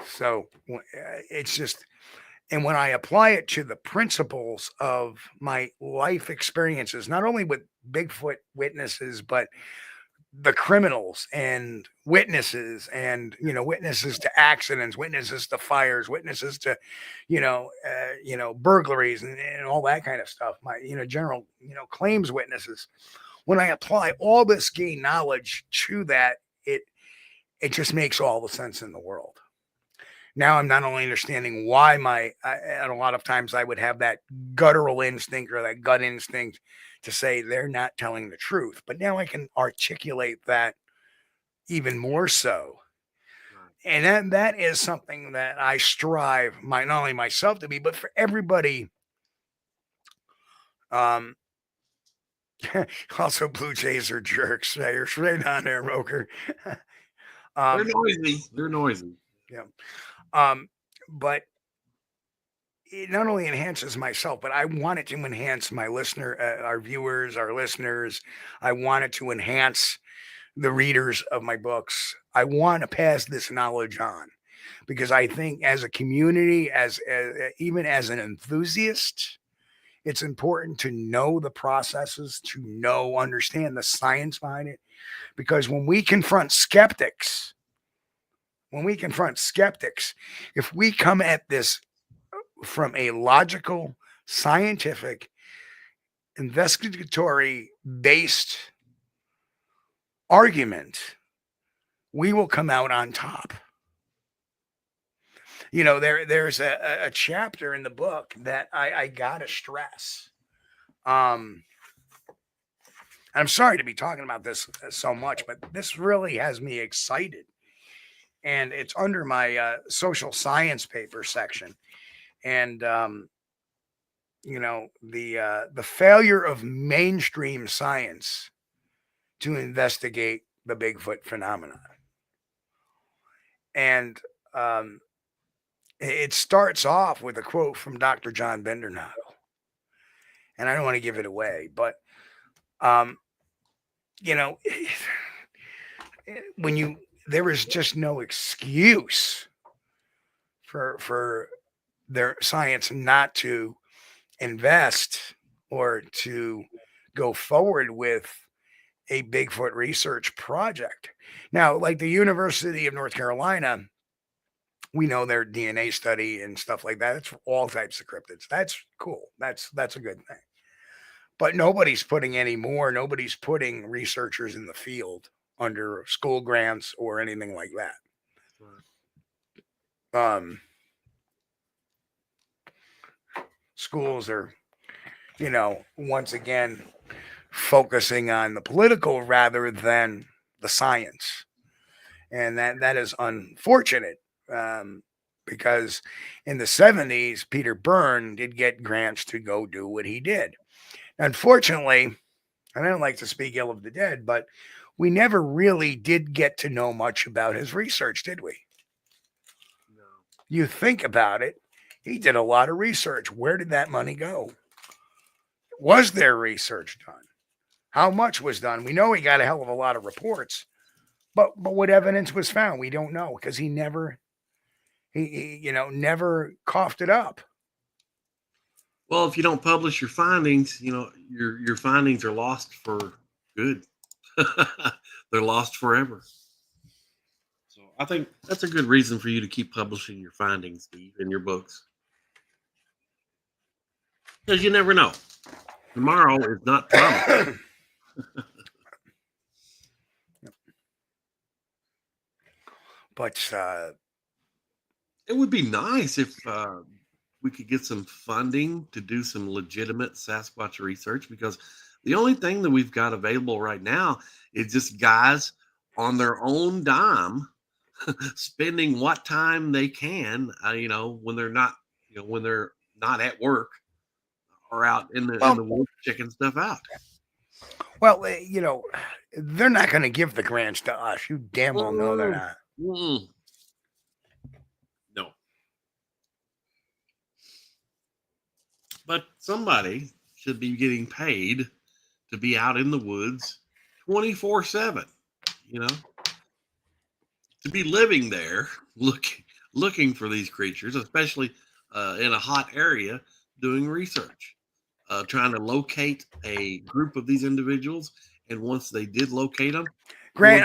So it's just, and when I apply it to the principles of my life experiences, not only with Bigfoot witnesses, but the criminals and witnesses and, witnesses to accidents, witnesses to fires, witnesses to, burglaries and all that kind of stuff. My, general, claims witnesses. When I apply all this gain knowledge to that, it just makes all the sense in the world. Now I'm not only understanding why and a lot of times I would have that guttural instinct or that gut instinct to say they're not telling the truth, but now I can articulate that even more so. And that is something that I strive not only myself to be, but for everybody. Also Blue Jays are jerks. You're straight on there, Roker. They're noisy. Yeah. But it not only enhances myself, but I want it to enhance my our viewers, our listeners. I want it to enhance the readers of my books. I want to pass this knowledge on because I think as a community, even as an enthusiast, it's important to know the processes, to understand the science behind it. Because when we confront skeptics, if we come at this from a logical, scientific, investigatory based argument, we will come out on top. There's a chapter in the book that I gotta stress. I'm sorry to be talking about this so much, but this really has me excited. And it's under my social science paper section. And, the failure of mainstream science to investigate the Bigfoot phenomenon. And it starts off with a quote from Dr. John Bendernagel. And I don't want to give it away, but you know, when there is just no excuse for their science not to invest or to go forward with a Bigfoot research project. Now, like the University of North Carolina, we know their DNA study and stuff like that. It's for all types of cryptids. That's cool. That's a good thing. But nobody's putting researchers in the field under school grants or anything like that. Schools are, once again, focusing on the political rather than the science. And that is unfortunate, because in the 70s, Peter Byrne did get grants to go do what he did. Unfortunately, I don't like to speak ill of the dead, but we never really did get to know much about his research, did we? No. You think about it, he did a lot of research. Where did that money go? Was there research done? How much was done? We know he got a hell of a lot of reports, but what evidence was found? We don't know, because he never coughed it up. Well, if you don't publish your findings, your findings are lost for good. They're lost forever. So I think that's a good reason for you to keep publishing your findings, Steve, in your books. Because you never know. Tomorrow is not promised. But it would be nice if we could get some funding to do some legitimate Sasquatch research, because the only thing that we've got available right now is just guys on their own dime spending what time they can, when they're not at work or out in the woods checking stuff out. Well, they're not going to give the grants to us. You damn well know they're not. No. But somebody should be getting paid to be out in the woods 24/7, to be living there, looking for these creatures, especially in a hot area, doing research, trying to locate a group of these individuals. And once they did locate them, Grant,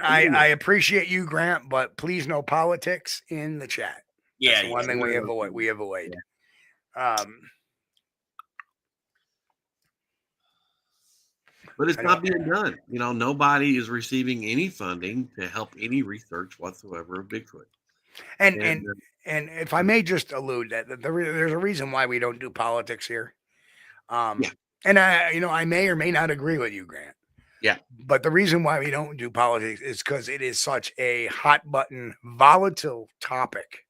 I appreciate you, Grant, but please no politics in the chat. Yeah, that's the one thing we avoid. Yeah. But it's not being done. Nobody is receiving any funding to help any research whatsoever of Bigfoot. And if I may just allude that there's a reason why we don't do politics here. Yeah. And I may or may not agree with you, Grant. Yeah. But the reason why we don't do politics is because it is such a hot button, volatile topic.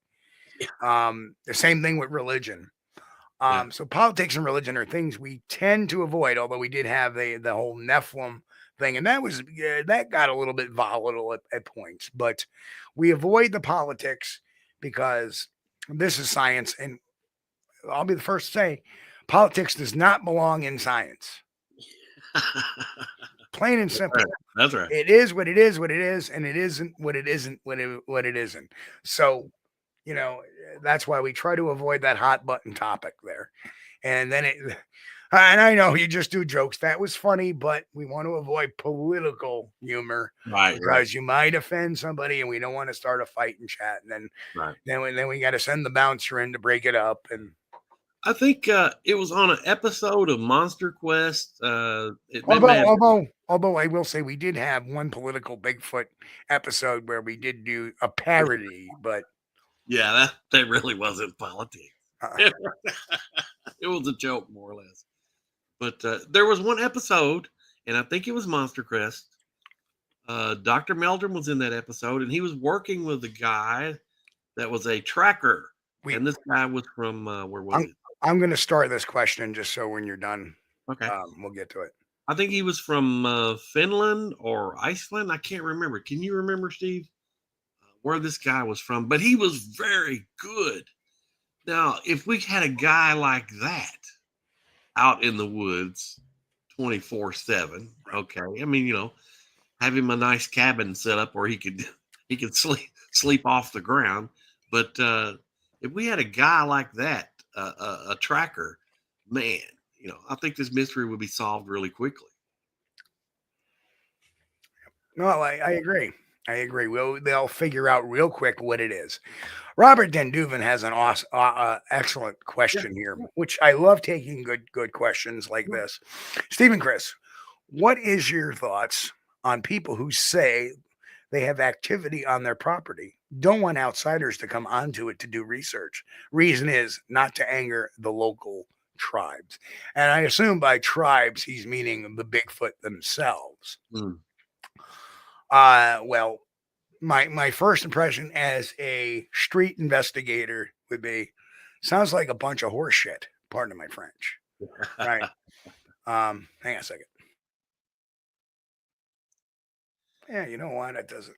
The same thing with religion. So politics and religion are things we tend to avoid, although we did have the whole Nephilim thing, and that got a little bit volatile at points, but we avoid the politics because this is science, and I'll be the first to say politics does not belong in science. Plain and simple. That's right. It is what it is, and it isn't what it isn't, what it isn't. So, that's why we try to avoid that hot button topic there. And then and I know you just do jokes. That was funny, but we want to avoid political humor, right? Because you might offend somebody, and we don't want to start a fight in chat. And then we got to send the bouncer in to break it up. And I think it was on an episode of Monster Quest. Although I will say we did have one political Bigfoot episode where we did do a parody, but yeah, that really wasn't politics. It was a joke, more or less. But there was one episode, and I think it was Monster Quest. Dr. Meldrum was in that episode, and he was working with a guy that was a tracker. And this guy was from where was it? I'm going to start this question just so when you're done, okay, we'll get to it. I think he was from Finland or Iceland. I can't remember. Can you remember, Steve? where this guy was from, but he was very good. Now, if we had a guy like that out in the woods 24/7, okay, I mean, have him a nice cabin set up where he could sleep off the ground. But if we had a guy like that, a tracker, man, I think this mystery would be solved really quickly. No, I agree. I agree. They'll figure out real quick what it is. Robert Denduven has an awesome, excellent question here, which I love taking good questions like this. Stephen Chris, what is your thoughts on people who say they have activity on their property, don't want outsiders to come onto it to do research? Reason is not to anger the local tribes. And I assume by tribes, he's meaning the Bigfoot themselves. Mm. Well, my first impression as a street investigator would be, sounds like a bunch of horse shit. Pardon my French. Right. Hang on a second. Yeah, you know what? It doesn't.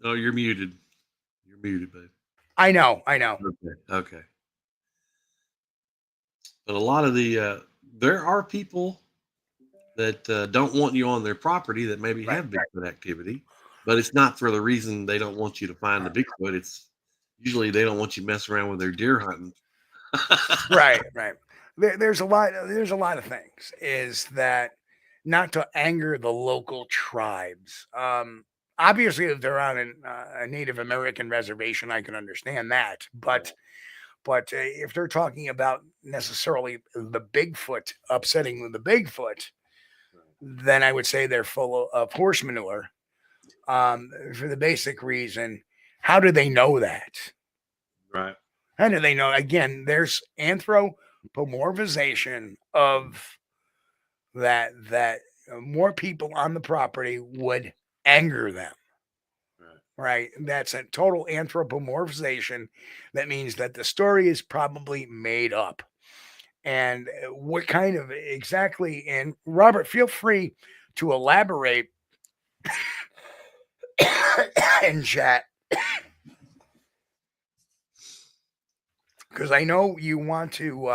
Oh, you're muted. You're muted, babe. I know. Okay. But a lot of there are people that don't want you on their property that maybe have Bigfoot activity, but it's not for the reason they don't want you to find the Bigfoot. It's usually they don't want you messing around with their deer hunting. Right. There's a lot of things. Is that not to anger the local tribes? Obviously, if they're on a Native American reservation, I can understand that. But if they're talking about necessarily the Bigfoot upsetting the Bigfoot, then I would say they're full of horse manure. For the basic reason, how do they know that? Right. How do they know? Again, there's anthropomorphization of that more people on the property would anger them. Right. That's a total anthropomorphization. That means that the story is probably made up. And what kind of exactly, and Robert, feel free to elaborate in chat. Because I know you want to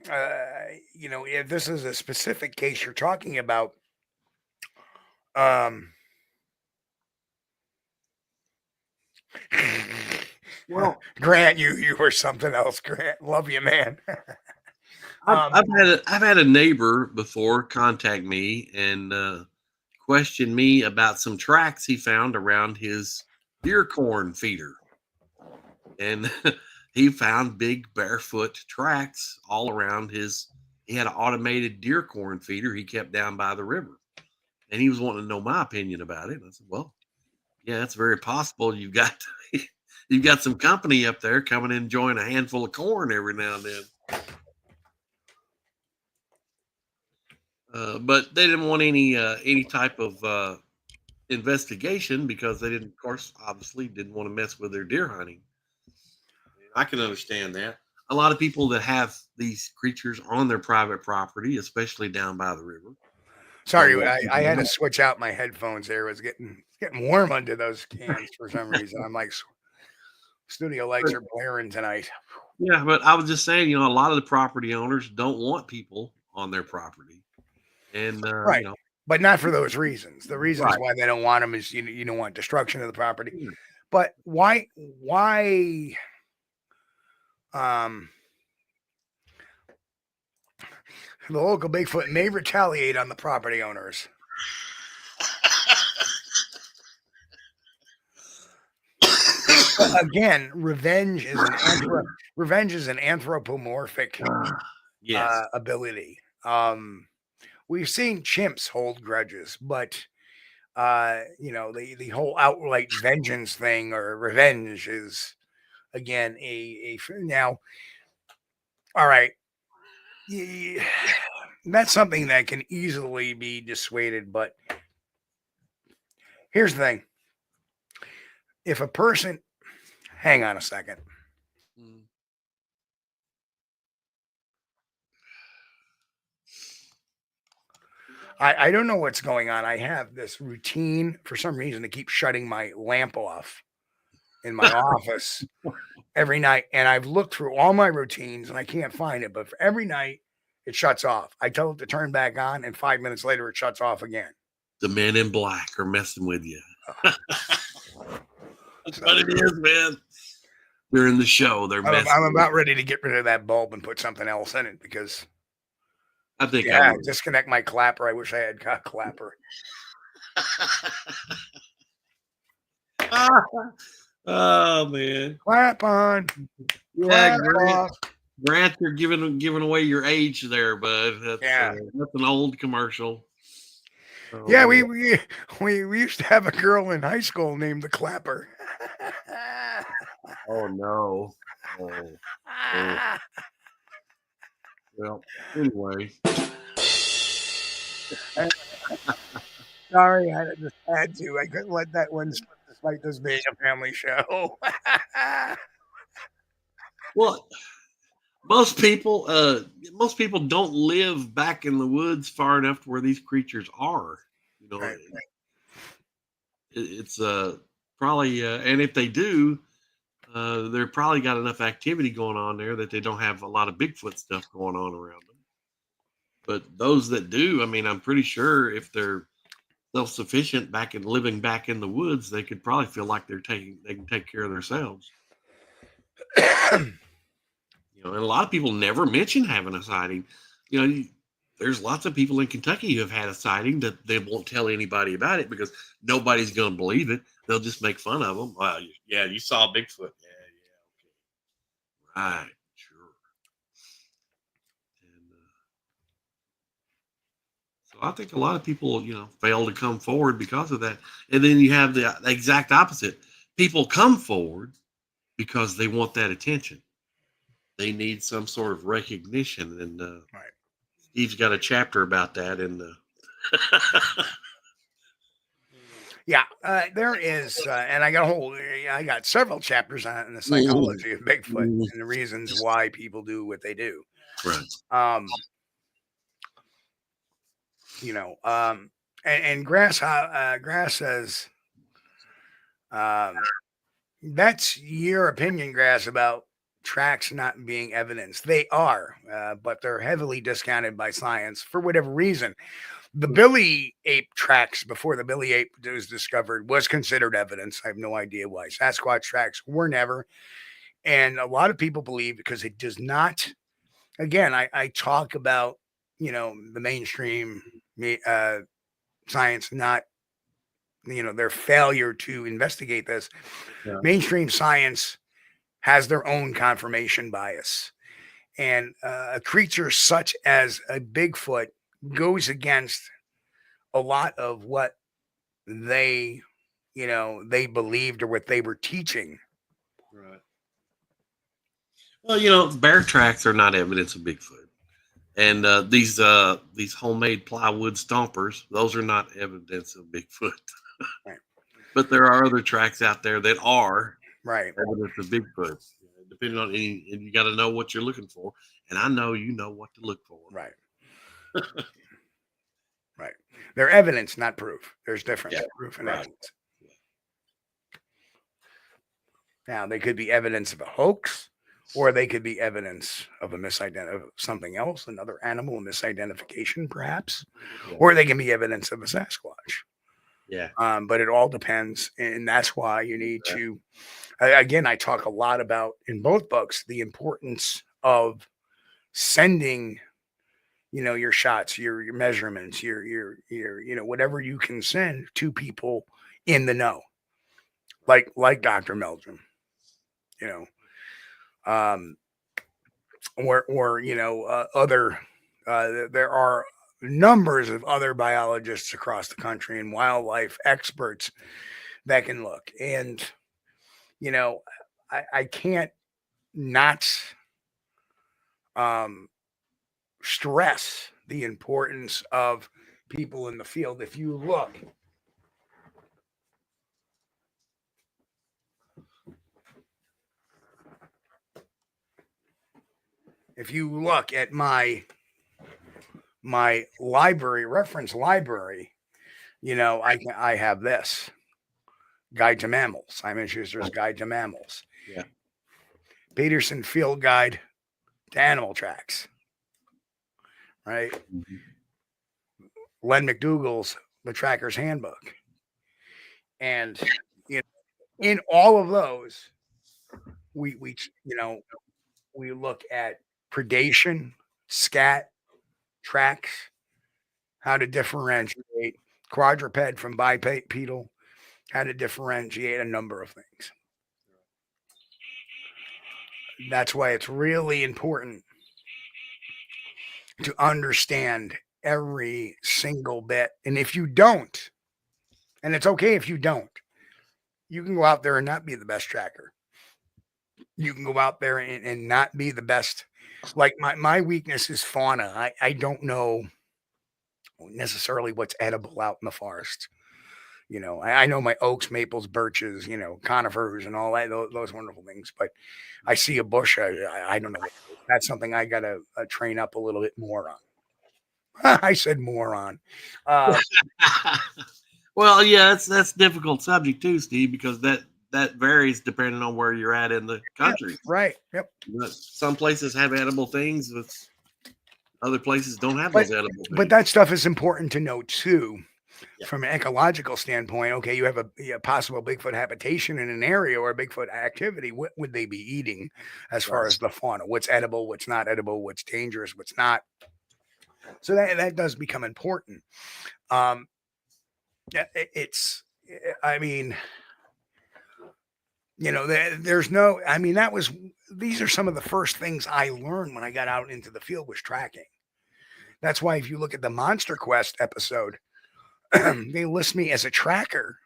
if this is a specific case you're talking about, well, Grant, you were something else. Grant, love you, man. I've had a neighbor before contact me and question me about some tracks he found around his deer corn feeder, and he found big barefoot tracks all around his. He had an automated deer corn feeder he kept down by the river, and he was wanting to know my opinion about it. And I said, "Well, yeah, it's very possible you've got some company up there coming in enjoying a handful of corn every now and then." But they didn't want any type of investigation because they didn't, of course, obviously didn't want to mess with their deer hunting. I can understand that. A lot of people that have these creatures on their private property, especially down by the river. Sorry, I had to switch out my headphones there. It was getting warm under those cans for some reason. I'm like, studio lights are blaring tonight. Yeah, but I was just saying, a lot of the property owners don't want people on their property. And right. But not for those reasons. The reasons why they don't want them is you don't want destruction of the property. Yeah. But why the local Bigfoot may retaliate on the property owners. Again, revenge is an anthropomorphic ability. We've seen chimps hold grudges, but the whole outright vengeance thing or revenge is again a now. All right, that's something that can easily be dissuaded. But here's the thing: if a person, hang on a second. I don't know what's going on. I have this routine for some reason to keep shutting my lamp off in my office every night. And I've looked through all my routines and I can't find it. But for every night, it shuts off. I tell it to turn back on, and 5 minutes later, it shuts off again. The men in black are messing with you. That's what it is, man. During the show, they're messing. I'm about ready to get rid of that bulb and put something else in it because I think disconnect my clapper. I wish I had a clapper. Oh man, Clap on. Yeah, Clap Grant, you're giving away your age there, bud. That's an old commercial. Yeah, we used to have a girl in high school named the Clapper. Oh no. Oh. Well, anyway. Sorry, I just had to. I couldn't let that one slip despite this being a family show. Well, most people don't live back in the woods far enough to where these creatures are. You know, Right. It's probably and if they do, they're probably got enough activity going on there that they don't have a lot of Bigfoot stuff going on around them. But those that do, I mean, I'm pretty sure if they're self-sufficient living back in the woods, they could probably feel like they can take care of themselves. You know, and a lot of people never mention having a sighting. You know, there's lots of people in Kentucky who have had a sighting that they won't tell anybody about it because nobody's going to believe it. They'll just make fun of them. Well, yeah, you saw Bigfoot. Yeah, okay. Right, sure. And so I think a lot of people, fail to come forward because of that. And then you have the exact opposite. People come forward because they want that attention. They need some sort of recognition. And Right. Steve's got a chapter about that in the Yeah, there is, and I got several chapters on it in the psychology of Bigfoot and the reasons why people do what they do. Right. And Grass says, that's your opinion, Grass, about tracks not being evidence. They are, but they're heavily discounted by science for whatever reason. The Billy ape tracks before the Billy ape was discovered was considered evidence. I have no idea why. Sasquatch tracks were never. And a lot of people believe because it does not. Again, I talk about, the mainstream science, not, their failure to investigate this. Yeah. Mainstream science has their own confirmation bias. And a creature such as a Bigfoot goes against a lot of what they believed or what they were teaching. Right. Well, bear tracks are not evidence of Bigfoot, and these homemade plywood stompers, those are not evidence of Bigfoot. Right. But there are other tracks out there that are evidence of Bigfoot, depending on and you got to know what you're looking for, and I know you know what to look for. Right. Right. They're evidence, not proof. There's difference. Proof and evidence. Now, they could be evidence of a hoax, or they could be evidence of of something else, another animal, a misidentification, perhaps, or they can be evidence of a Sasquatch. Yeah. But it all depends, and that's why you need to. Again, I talk a lot about in both books the importance of sending, your shots, your measurements, your whatever you can send to people in the know, like Dr. Meldrum, or other. There are numbers of other biologists across the country and wildlife experts that can look, and I can't not stress the importance of people in the field. If you look, at my my reference library, I have this Guide to Mammals, Simon Schuster's Guide to Mammals. Yeah. Peterson Field Guide to Animal Tracks, right? Mhm. Len McDougall's The Tracker's Handbook. And in all of those, we look at predation, scat, tracks, how to differentiate quadruped from bipedal, how to differentiate a number of things. That's why it's really important to understand every single bit. And if you don't, and it's okay if you don't, you can go out there and not be the best tracker. You can go out there and not be the best. Like my weakness is fauna. I don't know necessarily what's edible out in the forest. I know my oaks, maples, birches, conifers and all that, those wonderful things. But I see a bush. I don't know. That's something I got to train up a little bit more on. I said moron. Well, yeah, that's a difficult subject too, Steve, because that varies depending on where you're at in the country. Yeah, right. Yep. But some places have edible things, but other places don't have those edible things. But that stuff is important to know too. Yeah. From an ecological standpoint, okay, you have a possible Bigfoot habitation in an area or Bigfoot activity. What would they be eating as far as the fauna? What's edible, what's not edible, what's dangerous, what's not? So that does become important. These are some of the first things I learned when I got out into the field was tracking. That's why if you look at the Monster Quest episode, they list me as a tracker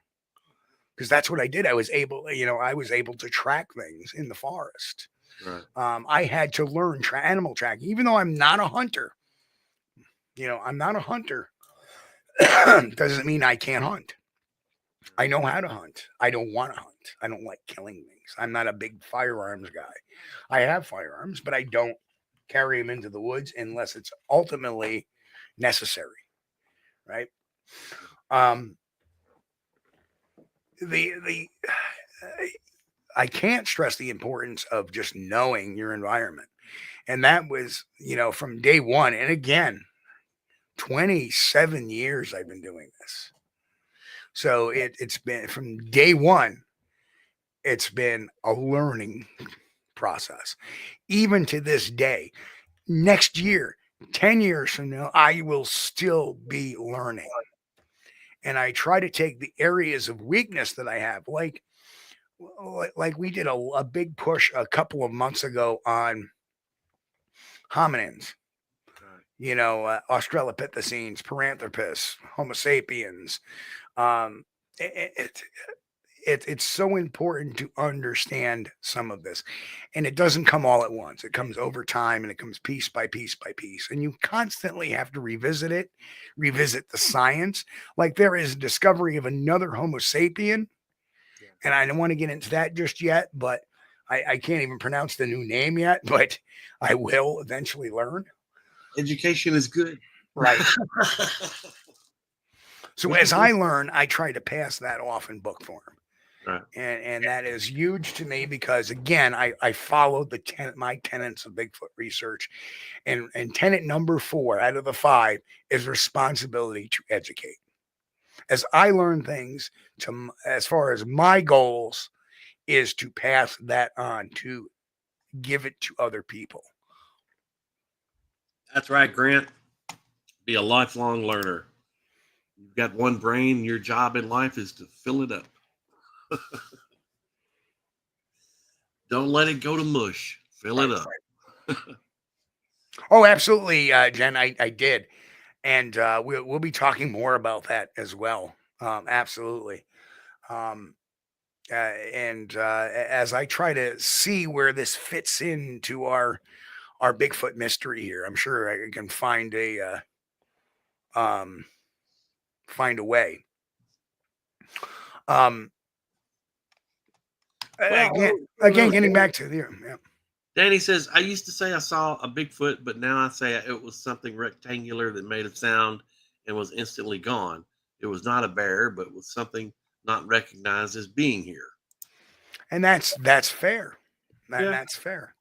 because that's what I did. I was able to track things in the forest. Right. I had to learn animal tracking, even though I'm not a hunter. I'm not a hunter. Doesn't mean I can't hunt. I know how to hunt. I don't want to hunt. I don't like killing things. I'm not a big firearms guy. I have firearms, but I don't carry them into the woods unless it's ultimately necessary. Right. I can't stress the importance of just knowing your environment. And that was, from day one. And again, 27 years I've been doing this. So it's been from day one, it's been a learning process. Even to this day, next year, 10 years from now, I will still be learning. And I try to take the areas of weakness that I have, like we did a big push a couple of months ago on hominins, Australopithecines, Paranthropus, Homo sapiens. It's so important to understand some of this, and it doesn't come all at once. It comes over time, and it comes piece by piece by piece, and you constantly have to revisit the science. Like there is a discovery of another Homo sapien, and I don't want to get into that just yet, but I can't even pronounce the new name yet, but I will eventually learn. Education is good. Right. So as I learn, I try to pass that off in book form. Right. And that is huge to me because, again, I followed my tenets of Bigfoot research. And tenet number 4 out of the 5 is responsibility to educate. As I learn things, as far as my goals is to pass that on, to give it to other people. That's right, Grant. Be a lifelong learner. You've got one brain. Your job in life is to fill it up. Don't let it go to mush. Fill it up. Oh, absolutely, Jen. I did. And we'll be talking more about that as well. Absolutely. As I try to see where this fits into our Bigfoot mystery here, I'm sure I can find a way. Again, getting back to the Danny says, I used to say I saw a Bigfoot, but now I say it was something rectangular that made a sound and was instantly gone. It was not a bear, but was something not recognized as being here. And that's fair. That's fair.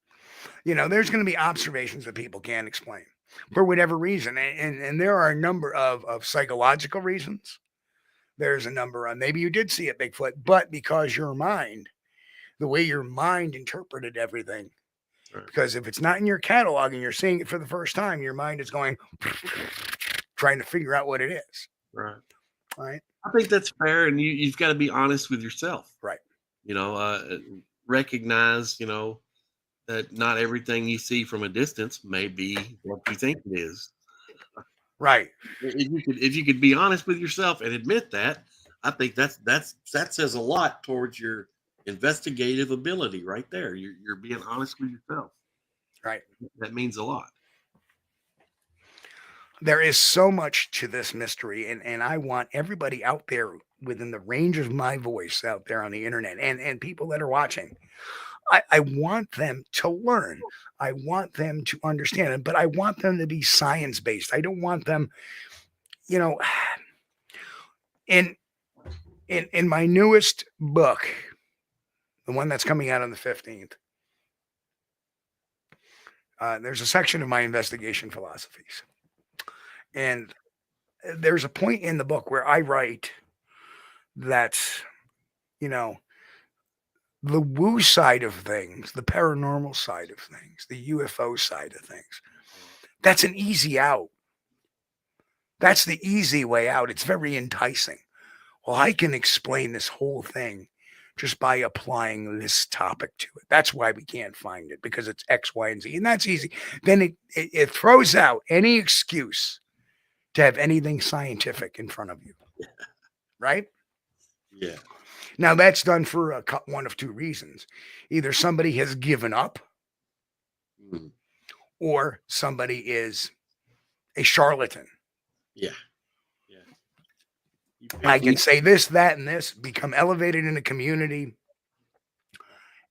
There's going to be observations that people can't explain for whatever reason. And there are a number of psychological reasons. There's a number of maybe you did see a Bigfoot, but because the way your mind interpreted everything, Right. because if it's not in your catalog and you're seeing it for the first time, your mind is going trying to figure out what it is. Right. Right. I think that's fair. And you've got to be honest with yourself. Right. Recognize, that not everything you see from a distance may be what you think it is. Right. If you could be honest with yourself and admit that, I think that says a lot towards your investigative ability right there. You're being honest with yourself. Right. That means a lot. There is so much to this mystery, and I want everybody out there within the range of my voice out there on the internet and people that are watching. I want them to learn. I want them to understand it, but I want them to be science-based. I don't want them, in my newest book, the one that's coming out on the 15th, there's a section of my investigation philosophies. And there's a point in the book where I write that, the woo side of things, the paranormal side of things, the UFO side of things, that's an easy out. That's the easy way out. It's very enticing. Well, I can explain this whole thing just by applying this topic to it. That's why we can't find it, because it's X, Y, and Z. And that's easy. Then it throws out any excuse to have anything scientific in front of you. Right? Yeah. Now, that's done for one of two reasons. Either somebody has given up, or somebody is a charlatan. Yeah. I can say this, that, and this, become elevated in the community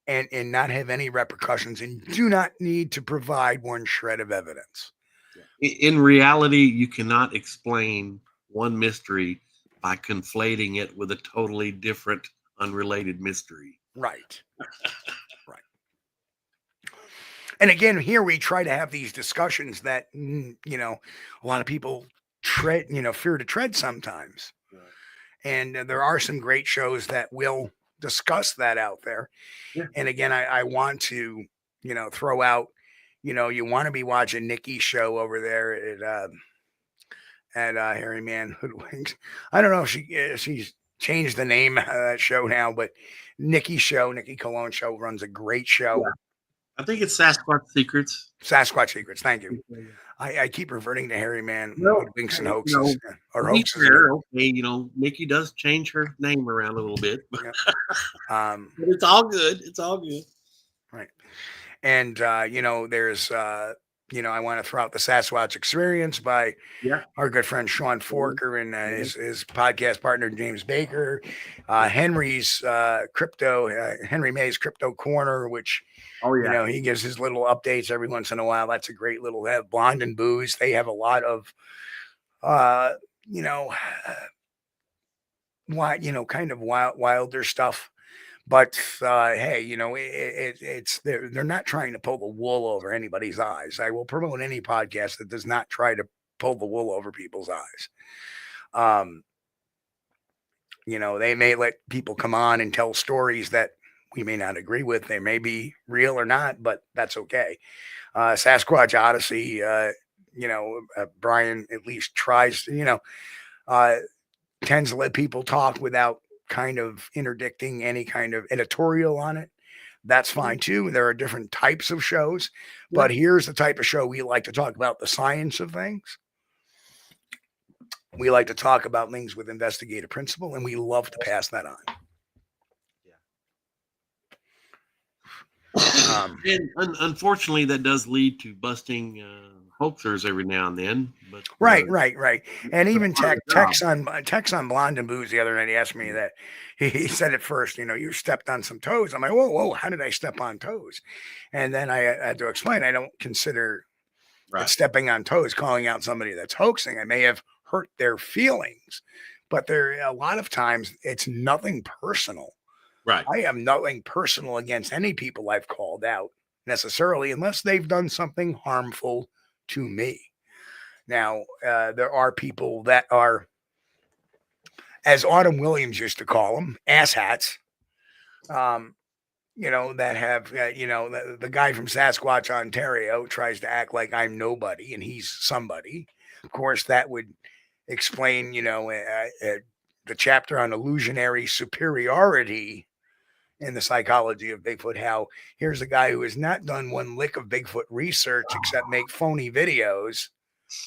and not have any repercussions, and do not need to provide one shred of evidence. In reality, you cannot explain one mystery by conflating it with a totally different, unrelated mystery. Right. Right. And again, here we try to have these discussions that, a lot of people fear to tread sometimes. Right. And there are some great shows that will discuss that out there. Yeah. And again, I want to, throw out, you want to be watching Nikki's show over there at Harry Man Hoodwinks. I don't know if she's changed the name of that show now, but Nikki Cologne show runs a great show. Yeah. I think it's Sasquatch Secrets. Sasquatch Secrets. Thank you. I keep reverting to Harry Man Hoodwinks and Hoaxes. Or Hoaxes. Okay, Nikki does change her name around a little bit. But, but it's all good. It's all good. Right. And, there's, I want to throw out the Sasquatch Experience by our good friend Sean Forker and his podcast partner, James Baker. Henry's Henry May's Crypto Corner, which, he gives his little updates every once in a while. That's a great little Blonde and Booze. They have a lot of, kind of wilder stuff. But hey, they're not trying to pull the wool over anybody's eyes. I will promote any podcast that does not try to pull the wool over people's eyes. They may let people come on and tell stories that we may not agree with. They may be real or not, but that's okay. Sasquatch Odyssey, Brian at least tries to, tends to let people talk without kind of interdicting any kind of editorial on it. That's fine too. There are different types of shows, but here's the type of show we like to talk about: the science of things. We like to talk about things with investigative principle, and we love to pass that on. And unfortunately, that does lead to busting hoaxers every now and then. But Right. And even part of the job. Tex on Blonde and Booze the other night, he asked me that. He said at first, you stepped on some toes. I'm like, whoa, how did I step on toes? And then I had to explain, I don't consider it stepping on toes, calling out somebody that's hoaxing. I may have hurt their feelings, but a lot of times it's nothing personal. Right. I have nothing personal against any people I've called out necessarily, unless they've done something harmful to me. Now, there are people that are, as Autumn Williams used to call them, asshats, that have, the guy from Sasquatch, Ontario tries to act like I'm nobody and he's somebody. Of course, that would explain, the chapter on illusionary superiority in the psychology of Bigfoot, how here's a guy who has not done one lick of Bigfoot research except make phony videos,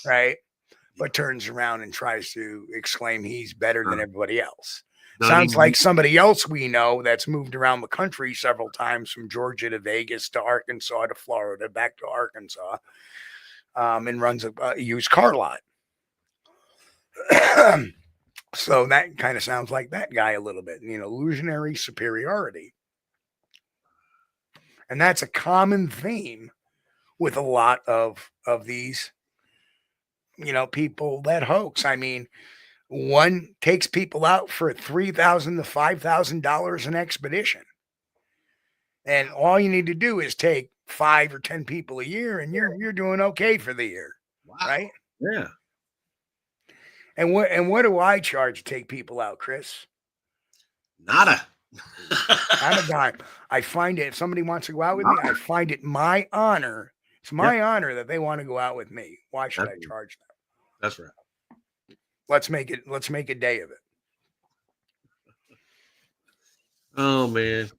right? But turns around and tries to exclaim he's better than everybody else. Sounds like somebody else we know that's moved around the country several times, from Georgia to Vegas to Arkansas to Florida, back to Arkansas, and runs a used car lot. So that kind of sounds like that guy a little bit, illusionary superiority. And that's a common theme with a lot of these, people that hoax. I mean, one takes people out for $3,000 to $5,000 an expedition. And all you need to do is take 5 or 10 people a year and you're doing okay for the year. Wow. Right? Yeah. And what do I charge to take people out, Chris? Nada. Not a dime. I find it, if somebody wants to go out with me, I find it my honor. It's my honor that they want to go out with me. Why should I charge them? That's right. Let's make a day of it. Oh man.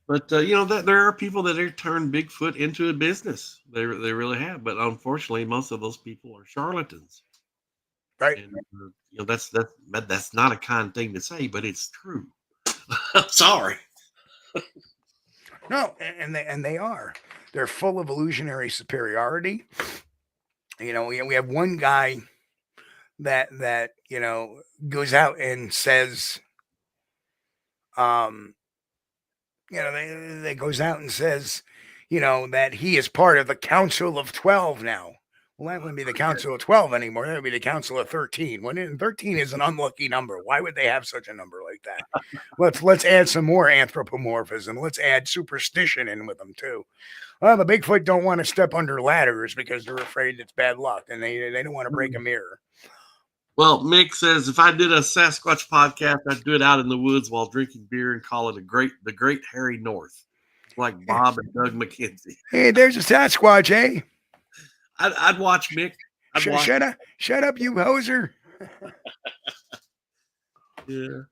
But that there are people that have turned Bigfoot into a business. They really have. But unfortunately, most of those people are charlatans. Right. And that's not a kind thing to say, but it's true. I'm sorry. No, and they are. They're full of illusionary superiority. We have one guy that goes out and says, that goes out and says, that he is part of the Council of 12 now. Well, that wouldn't be the Council of 12 anymore. That would be the Council of 13. 13 is an unlucky number. Why would they have such a number like that? Let's add some more anthropomorphism. Let's add superstition in with them too. Well, the Bigfoot don't want to step under ladders because they're afraid it's bad luck, and they don't want to break a mirror. Well, Mick says, if I did a Sasquatch podcast, I'd do it out in the woods while drinking beer and call it the Great Hairy North, like Bob and Doug McKenzie. Hey, there's a Sasquatch, eh? I'd watch, Mick. Shut up, you hoser. Yeah.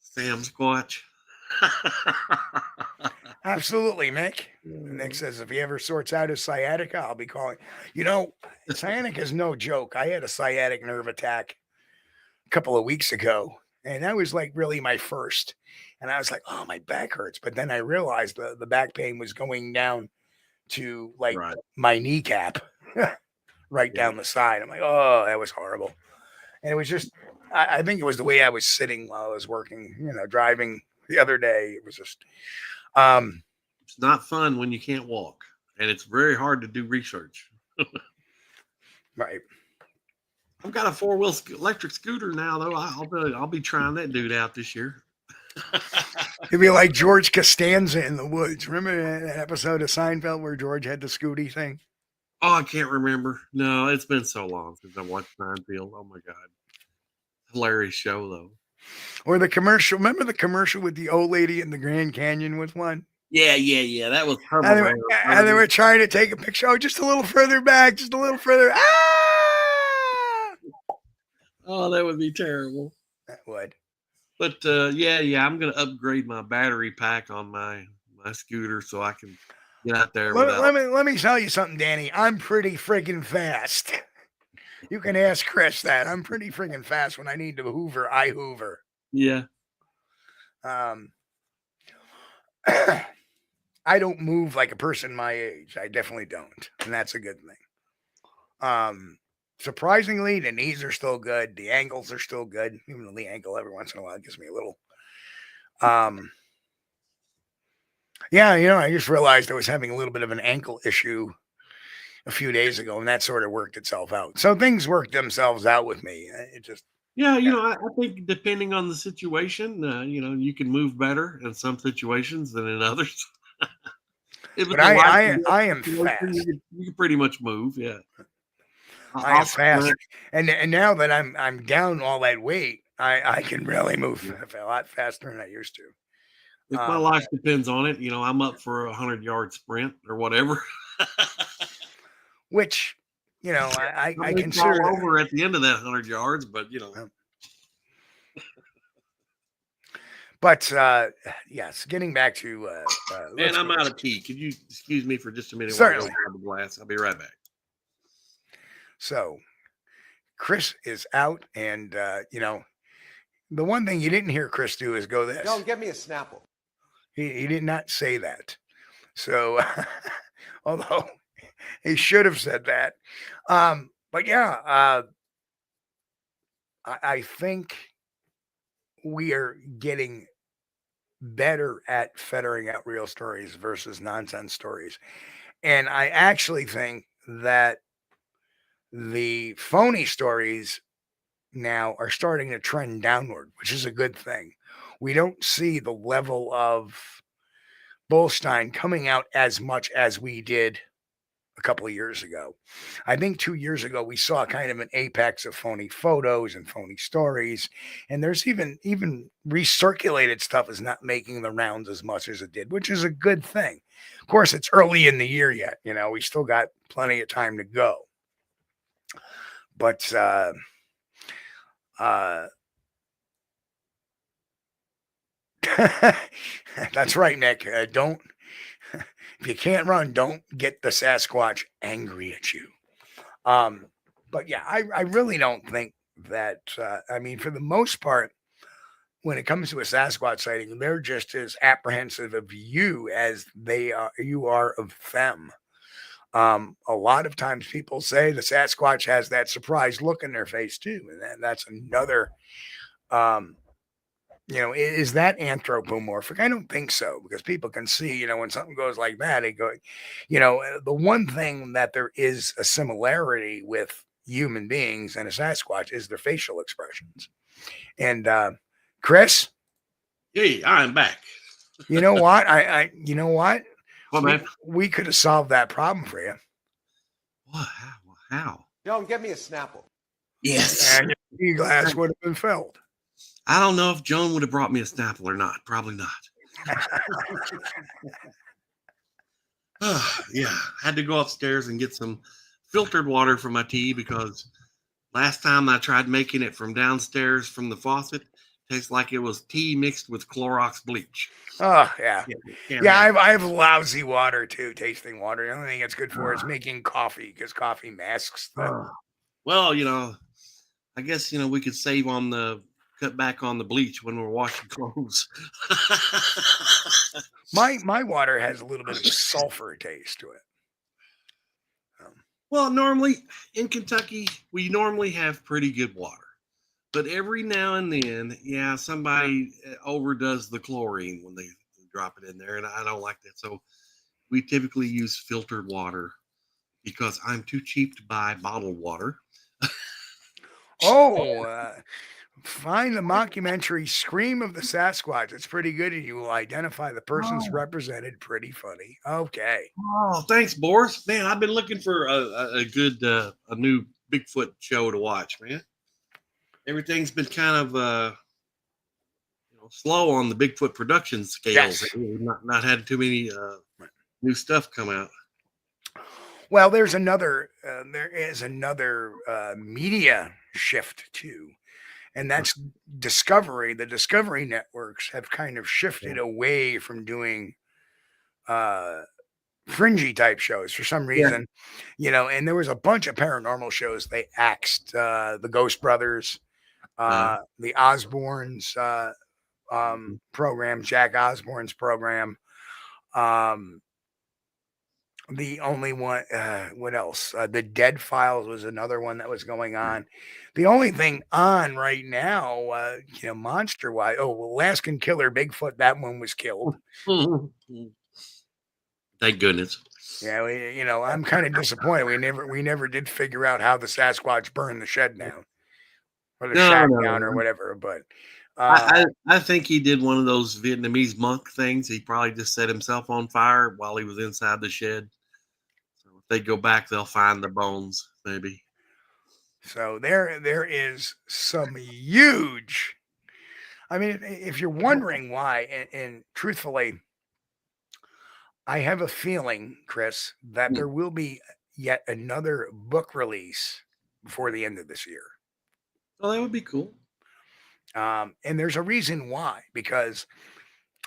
Sam Squatch. Absolutely, Mick. Nick says if he ever sorts out his sciatica, I'll be calling. Sciatica is no joke. I had a sciatic nerve attack a couple of weeks ago, and that was like really my first. And I was like, oh, my back hurts. But then I realized the back pain was going down to my kneecap, right down the side. I'm like, oh, that was horrible. And it was just, I think it was the way I was sitting while I was working, driving the other day. It was just, it's not fun when you can't walk, and it's very hard to do research. Right. I've got a 4-wheel electric scooter now, though. I'll be trying that dude out this year. It'd be like George Costanza in the woods. Remember that episode of Seinfeld where George had the scooty thing? Oh, I can't remember. No, it's been so long since I watched Seinfeld. Oh my God. Hilarious show though. Or the commercial. Remember the commercial with the old lady in the Grand Canyon with one? Yeah. That was and they were trying to take a picture. Oh, just a little further back, just a little further. Ah! Oh, that would be terrible. That would. But I'm gonna upgrade my battery pack on my scooter so I can get out there. Let me tell you something, Danny. I'm pretty freaking fast. You can ask Chris that. I'm pretty freaking fast. When I need to hoover, I hoover. Yeah. I don't move like a person my age. I definitely don't, and that's a good thing. Surprisingly, the knees are still good. The ankles are still good. Even though the ankle every once in a while gives me a little. Yeah, I just realized I was having a little bit of an ankle issue a few days ago, and that sort of worked itself out. So things worked themselves out with me. It just Yeah, I think depending on the situation, you can move better in some situations than in others. If But it's a life and I death am situation, fast. you can pretty much move. Yeah, I am I'll fast, sprint. and now that I'm down all that weight, I can really move a lot faster than I used to. If my life depends on it, I'm up for a 100-yard sprint or whatever. Which, I I may consider fall that. over at the end of that 100 yards, but But yes, getting back to man, I'm out of tea. Could you excuse me for just a minute while I go Certainly. grab a glass? I'll be right back. So Chris is out, and the one thing you didn't hear Chris do is go this. Don't get me a Snapple. He did not say that. So although he should have said that. But yeah, I think we are getting better at filtering out real stories versus nonsense stories. And I actually think that the phony stories now are starting to trend downward, which is a good thing. We don't see the level of Bullstein coming out as much as we did a couple of years ago. I think 2 years ago we saw kind of an apex of phony photos and phony stories, and there's even recirculated stuff is not making the rounds as much as it did, which is a good thing. Of course, it's early in the year yet, we still got plenty of time to go. But that's right, Nick. Don't if you can't run, don't get the Sasquatch angry at you. But yeah, I really don't think that. I mean, for the most part, when it comes to a Sasquatch sighting, they're just as apprehensive of you as you are of them. A lot of times people say the Sasquatch has that surprised look in their face too, and that's another. Is that anthropomorphic? I don't think so, because people can see, when something goes like that, it go, the one thing that there is a similarity with human beings and a Sasquatch is their facial expressions. And Chris, Hey, I'm back. you know what? You know what? What, man? We could have solved that problem for you. What? How? Don't get me a Snapple. Yes. And your glass would have been filled. I don't know if Joan would have brought me a Snapple or not. Probably not. Yeah, had to go upstairs and get some filtered water for my tea, because last time I tried making it from downstairs from the faucet, tastes like it was tea mixed with Clorox bleach. Oh yeah. Yeah, I have lousy water too, tasting water. The only thing it's good for is making coffee, because coffee masks the. Well, I guess we could cut back on the bleach when we're washing clothes. My water has a little bit of a sulfur taste to it. Well, normally in Kentucky, we normally have pretty good water. But every now and then, yeah, somebody overdoes the chlorine when they drop it in there, and I don't like that. So we typically use filtered water, because I'm too cheap to buy bottled water. Find the mockumentary Scream of the Sasquatch. It's pretty good, and you will identify the persons represented. Pretty funny. Okay. Oh, thanks, Boris. Man, I've been looking for a good a new Bigfoot show to watch, man. Everything's been kind of slow on the Bigfoot production scales. Yes. We've not had too many new stuff come out. Well, there is another media shift too, and that's Discovery. The Discovery networks have kind of shifted away from doing fringy type shows for some reason, and there was a bunch of paranormal shows. They axed the Ghost Brothers, the Osbournes program, Jack Osbourne's program. The only one, what else? The Dead Files was another one that was going on. The only thing on right now, monster wise, Alaskan Killer Bigfoot, that one was killed. Thank goodness. Yeah, I'm kind of disappointed. We never did figure out how the Sasquatch burned the shed down or the shack down or whatever. But I think he did one of those Vietnamese monk things. He probably just set himself on fire while he was inside the shed. So if they go back, they'll find the bones, maybe. So there is some huge. I mean, if you're wondering why, and truthfully, I have a feeling, Chris, that there will be yet another book release before the end of this year. Well, that would be cool. And there's a reason why, because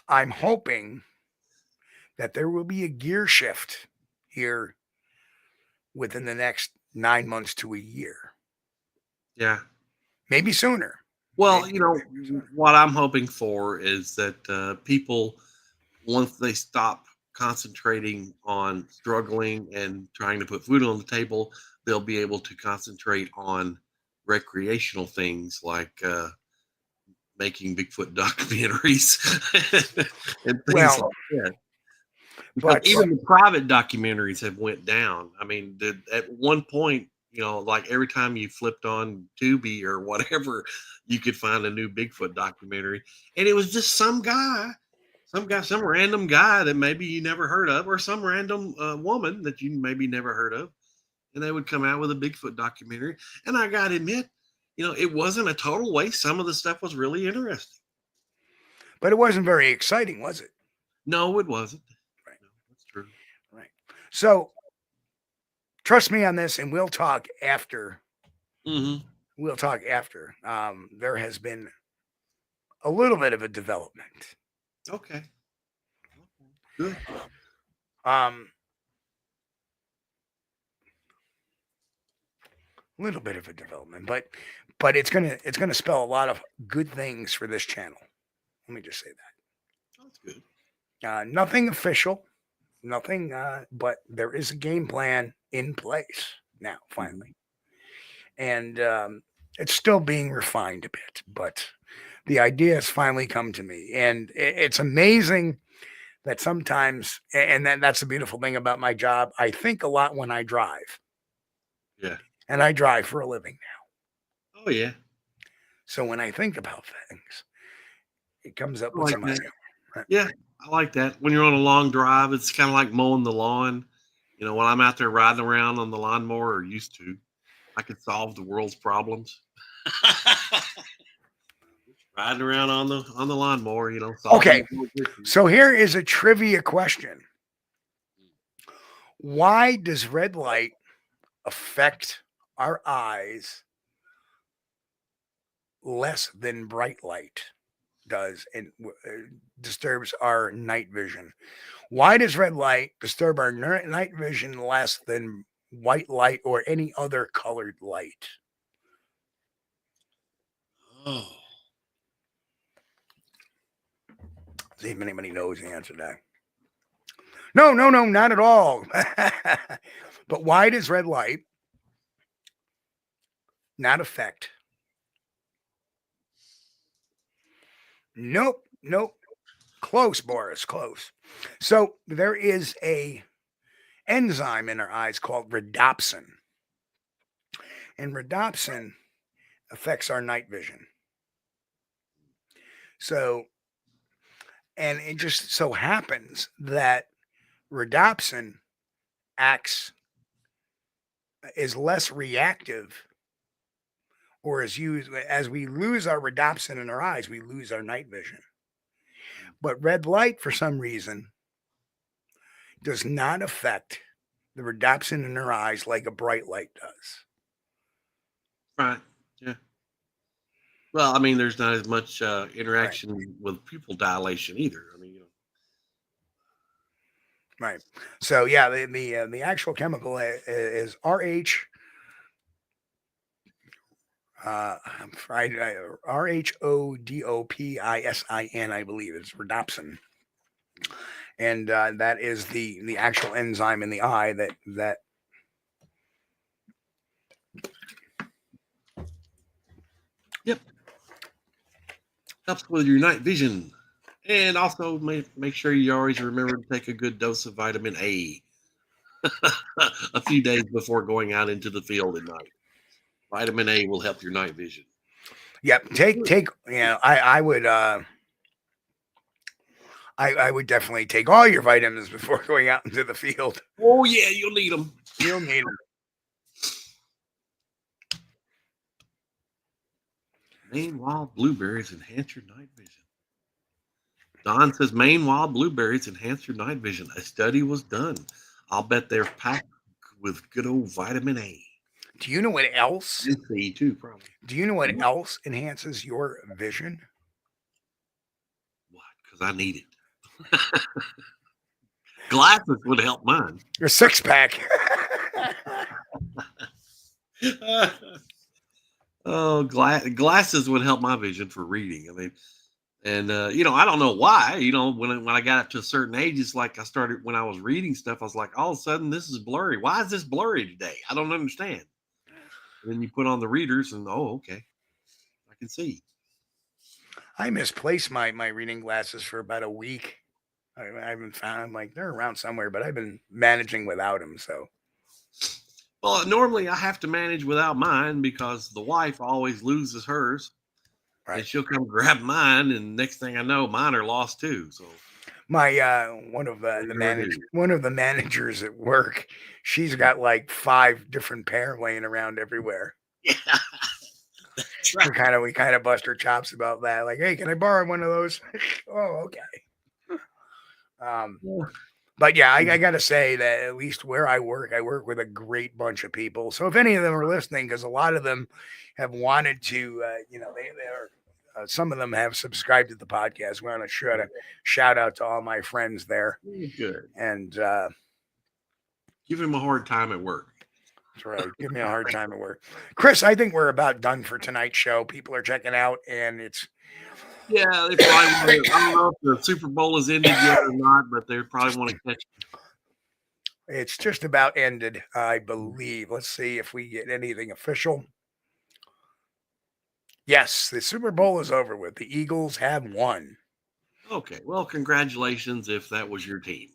I'm hoping that there will be a gear shift here within the next 9 months to a year. Yeah. Maybe sooner. Well, Maybe sooner. what I'm hoping for is that people, once they stop concentrating on struggling and trying to put food on the table, they'll be able to concentrate on recreational things like making Bigfoot documentaries and things like that. Because but even the private documentaries have went down. I mean, at one point, like every time you flipped on Tubi or whatever, you could find a new Bigfoot documentary, and it was just some random guy that maybe you never heard of, or some random woman that you maybe never heard of, and they would come out with a Bigfoot documentary. And I got to admit, it wasn't a total waste. Some of the stuff was really interesting, but it wasn't very exciting, was it? No, it wasn't. Right. No, that's true. Right. So trust me on this, and we'll talk after. Mm-hmm. We'll talk after. There has been a little bit of a development. Okay. Good. Little bit of a development, but it's gonna spell a lot of good things for this channel. Let me just say that. That's good. Nothing official, nothing, but there is a game plan in place now, finally. And it's still being refined a bit, but the idea has finally come to me. And it's amazing that sometimes, and that's the beautiful thing about my job, I think a lot when I drive. Yeah. And I drive for a living now. Oh, yeah. So when I think about things, it comes up with like some that. idea. Right. Yeah, I like that. When you're on a long drive, it's kind of like mowing the lawn. When I'm out there riding around on the lawnmower, or used to, I could solve the world's problems. Riding around on the lawnmower, Okay, so here is a trivia question. Why does red light affect our eyes less than bright light does, and disturbs our night vision? Why does red light disturb our night vision less than white light or any other colored light? Oh. See if anybody knows the answer to that. No, not at all. But why does red light not affect? Nope. Close, Boris, close. So there is a enzyme in our eyes called rhodopsin. And rhodopsin affects our night vision. So, and it just so happens that rhodopsin is less reactive, or is used as we lose our rhodopsin in our eyes, we lose our night vision. But red light, for some reason, does not affect the rhodopsin in our eyes like a bright light does. Right. Yeah. Well, I mean, there's not as much interaction with pupil dilation either. I mean, Right. So yeah, the actual chemical is RH. RHODOPISIN, I believe it's rhodopsin, and that is the actual enzyme in the eye that. Yep. Helps with your night vision. And also make sure you always remember to take a good dose of vitamin A a few days before going out into the field at night. Vitamin A will help your night vision. Yep. Take. I would. I would definitely take all your vitamins before going out into the field. Oh yeah, you'll need them. You'll need them. Maine wild blueberries enhance your night vision. Don says Maine wild blueberries enhance your night vision. A study was done. I'll bet they're packed with good old vitamin A. Do you know what else? And C too, probably. Do you know what else enhances your vision? What? Because I need it. Glasses would help mine. Your six pack. Oh, glasses would help my vision for reading. I mean, and I don't know why. When I got up to a certain age, it's like I started when I was reading stuff. I was like, all of a sudden, this is blurry. Why is this blurry today? I don't understand. And then you put on the readers, and okay, I can see. I misplaced my reading glasses for about a week. I haven't found them. Like they're around somewhere, but I've been managing without them. So. Well, normally I have to manage without mine because the wife always loses hers. Right. And she'll come grab mine, and next thing I know, mine are lost too. So my one of the managers at work, she's got like 5 different pair laying around everywhere. Yeah. That's right. We kind of bust her chops about that. Like, hey, can I borrow one of those? Oh, okay. But yeah, I got to say that at least where I work with a great bunch of people. So if any of them are listening, because a lot of them have wanted to, they're some of them have subscribed to the podcast. We want to shout out to all my friends there. Good. And give him a hard time at work. That's right. Give me a hard time at work. Chris, I think we're about done for tonight's show. People are checking out, and it's. Yeah, they probably I don't know if the Super Bowl has ended yet or not, but they probably want to catch it. It's just about ended, I believe. Let's see if we get anything official. Yes, the Super Bowl is over with. The Eagles have won. Okay, well, congratulations if that was your team.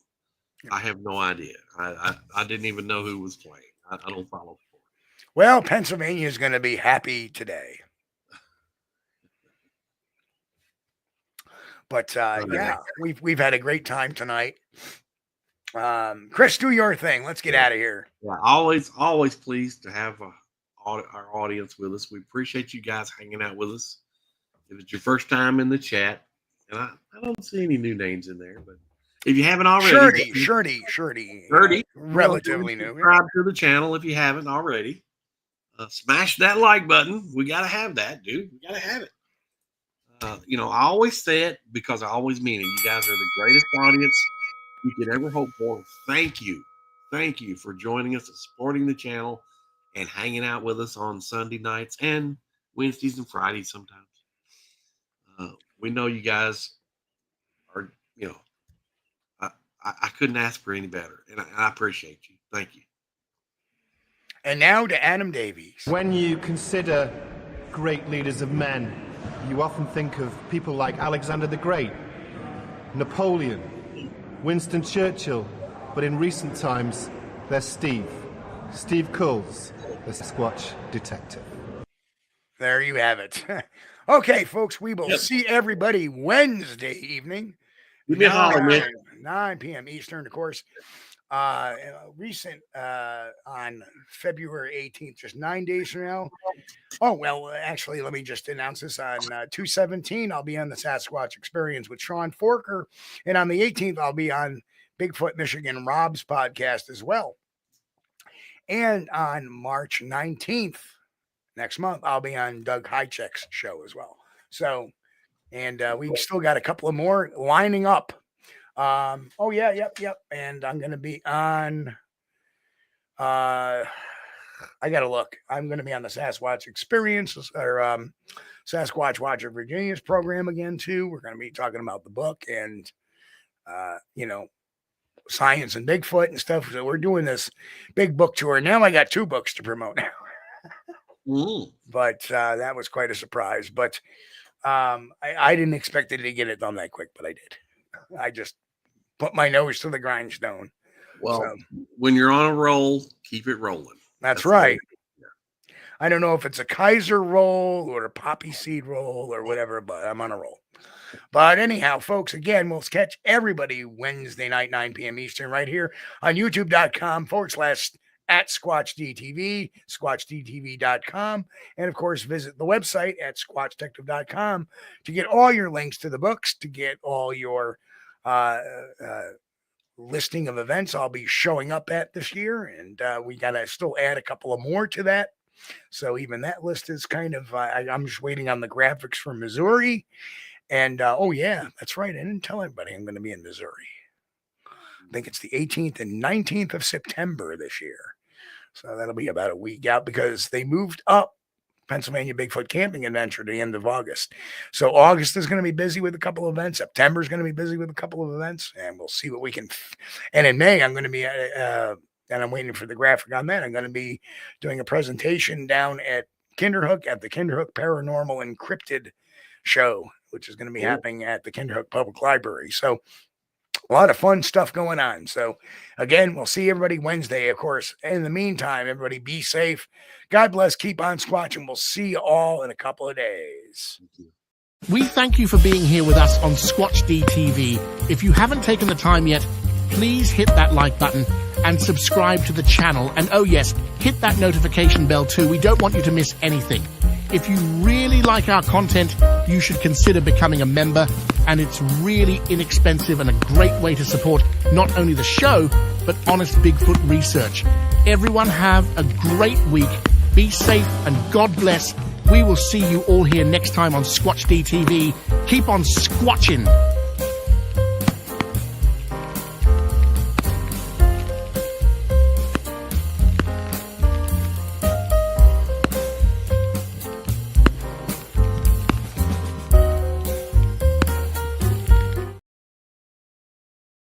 I have no idea. I didn't even know who was playing. I don't follow sports. Well, Pennsylvania is going to be happy today. But yeah, we've had a great time tonight. Chris, do your thing. Let's get out of here. Yeah, always pleased to have our audience with us. We appreciate you guys hanging out with us. If it's your first time in the chat, and I don't see any new names in there, but if you haven't already, Shirty, relatively new. Subscribe to the channel if you haven't already. Smash that like button. We gotta have that, dude. We gotta have it. I always say it because I always mean it. You guys are the greatest audience you could ever hope for. Thank you for joining us and supporting the channel and hanging out with us on Sunday nights and Wednesdays and Fridays sometimes. We know you guys are, I couldn't ask for any better, and I appreciate you. Thank you. And now to Adam Davies. When you consider great leaders of men, you often think of people like Alexander the Great, Napoleon, Winston Churchill, but in recent times, there's Steve Kulls, the Sasquatch Detective. There you have it. Okay, folks, we will see everybody Wednesday evening, 9 p.m. Eastern, of course. Recent on February 18th, just 9 days from now. Oh, well, actually, let me just announce this. On 2/17, I'll be on the Sasquatch Experience with Sean Forker. And on the 18th, I'll be on Bigfoot Michigan Rob's podcast as well. And on March 19th, next month, I'll be on Doug Hycheck's show as well. So, and we've still got a couple of more lining up. Yep. And I'm going to be on, I got to look. I'm going to be on the Sasquatch Experience or Sasquatch Watcher Virginia's program again, too. We're going to be talking about the book, and science and Bigfoot and stuff. So we're doing this big book tour. Now I got 2 books to promote now. But that was quite a surprise. But I didn't expect it to get it done that quick, but I did. I just put my nose to the grindstone. Well, when you're on a roll, keep it rolling. That's right. I don't know if it's a Kaiser roll or a poppy seed roll or whatever, but I'm on a roll. But anyhow, folks, again, we'll catch everybody Wednesday night, 9 p.m. Eastern, right here on youtube.com/@SquatchDTV, SquatchDTV.com. And of course, visit the website at SquatchDetective.com to get all your links to the books, to get all your listing of events I'll be showing up at this year. And we got to still add a couple of more to that. So even that list is kind of, I'm just waiting on the graphics for Missouri. And, oh yeah, that's right. I didn't tell anybody I'm going to be in Missouri. I think it's the 18th and 19th of September this year. So that'll be about a week out because they moved up Pennsylvania Bigfoot Camping Adventure to the end of August. So August is going to be busy with a couple of events. September is going to be busy with a couple of events, and we'll see what we can. And in May, I'm going to be, and I'm waiting for the graphic on that. I'm going to be doing a presentation down at Kinderhook at the Kinderhook Paranormal Encrypted show, which is going to be happening at the Kinderhook Public Library. So a lot of fun stuff going on. So again, we'll see everybody Wednesday, of course. In the meantime, everybody be safe. God bless. Keep on squatching. We'll see you all in a couple of days. We thank you for being here with us on Squatch-D TV. If you haven't taken the time yet, please hit that like button and subscribe to the channel. And oh yes, hit that notification bell too. We don't want you to miss anything. If you really like our content, you should consider becoming a member, and it's really inexpensive and a great way to support not only the show, but honest Bigfoot research. Everyone have a great week. Be safe and God bless. We will see you all here next time on Squatch-D TV. Keep on squatching.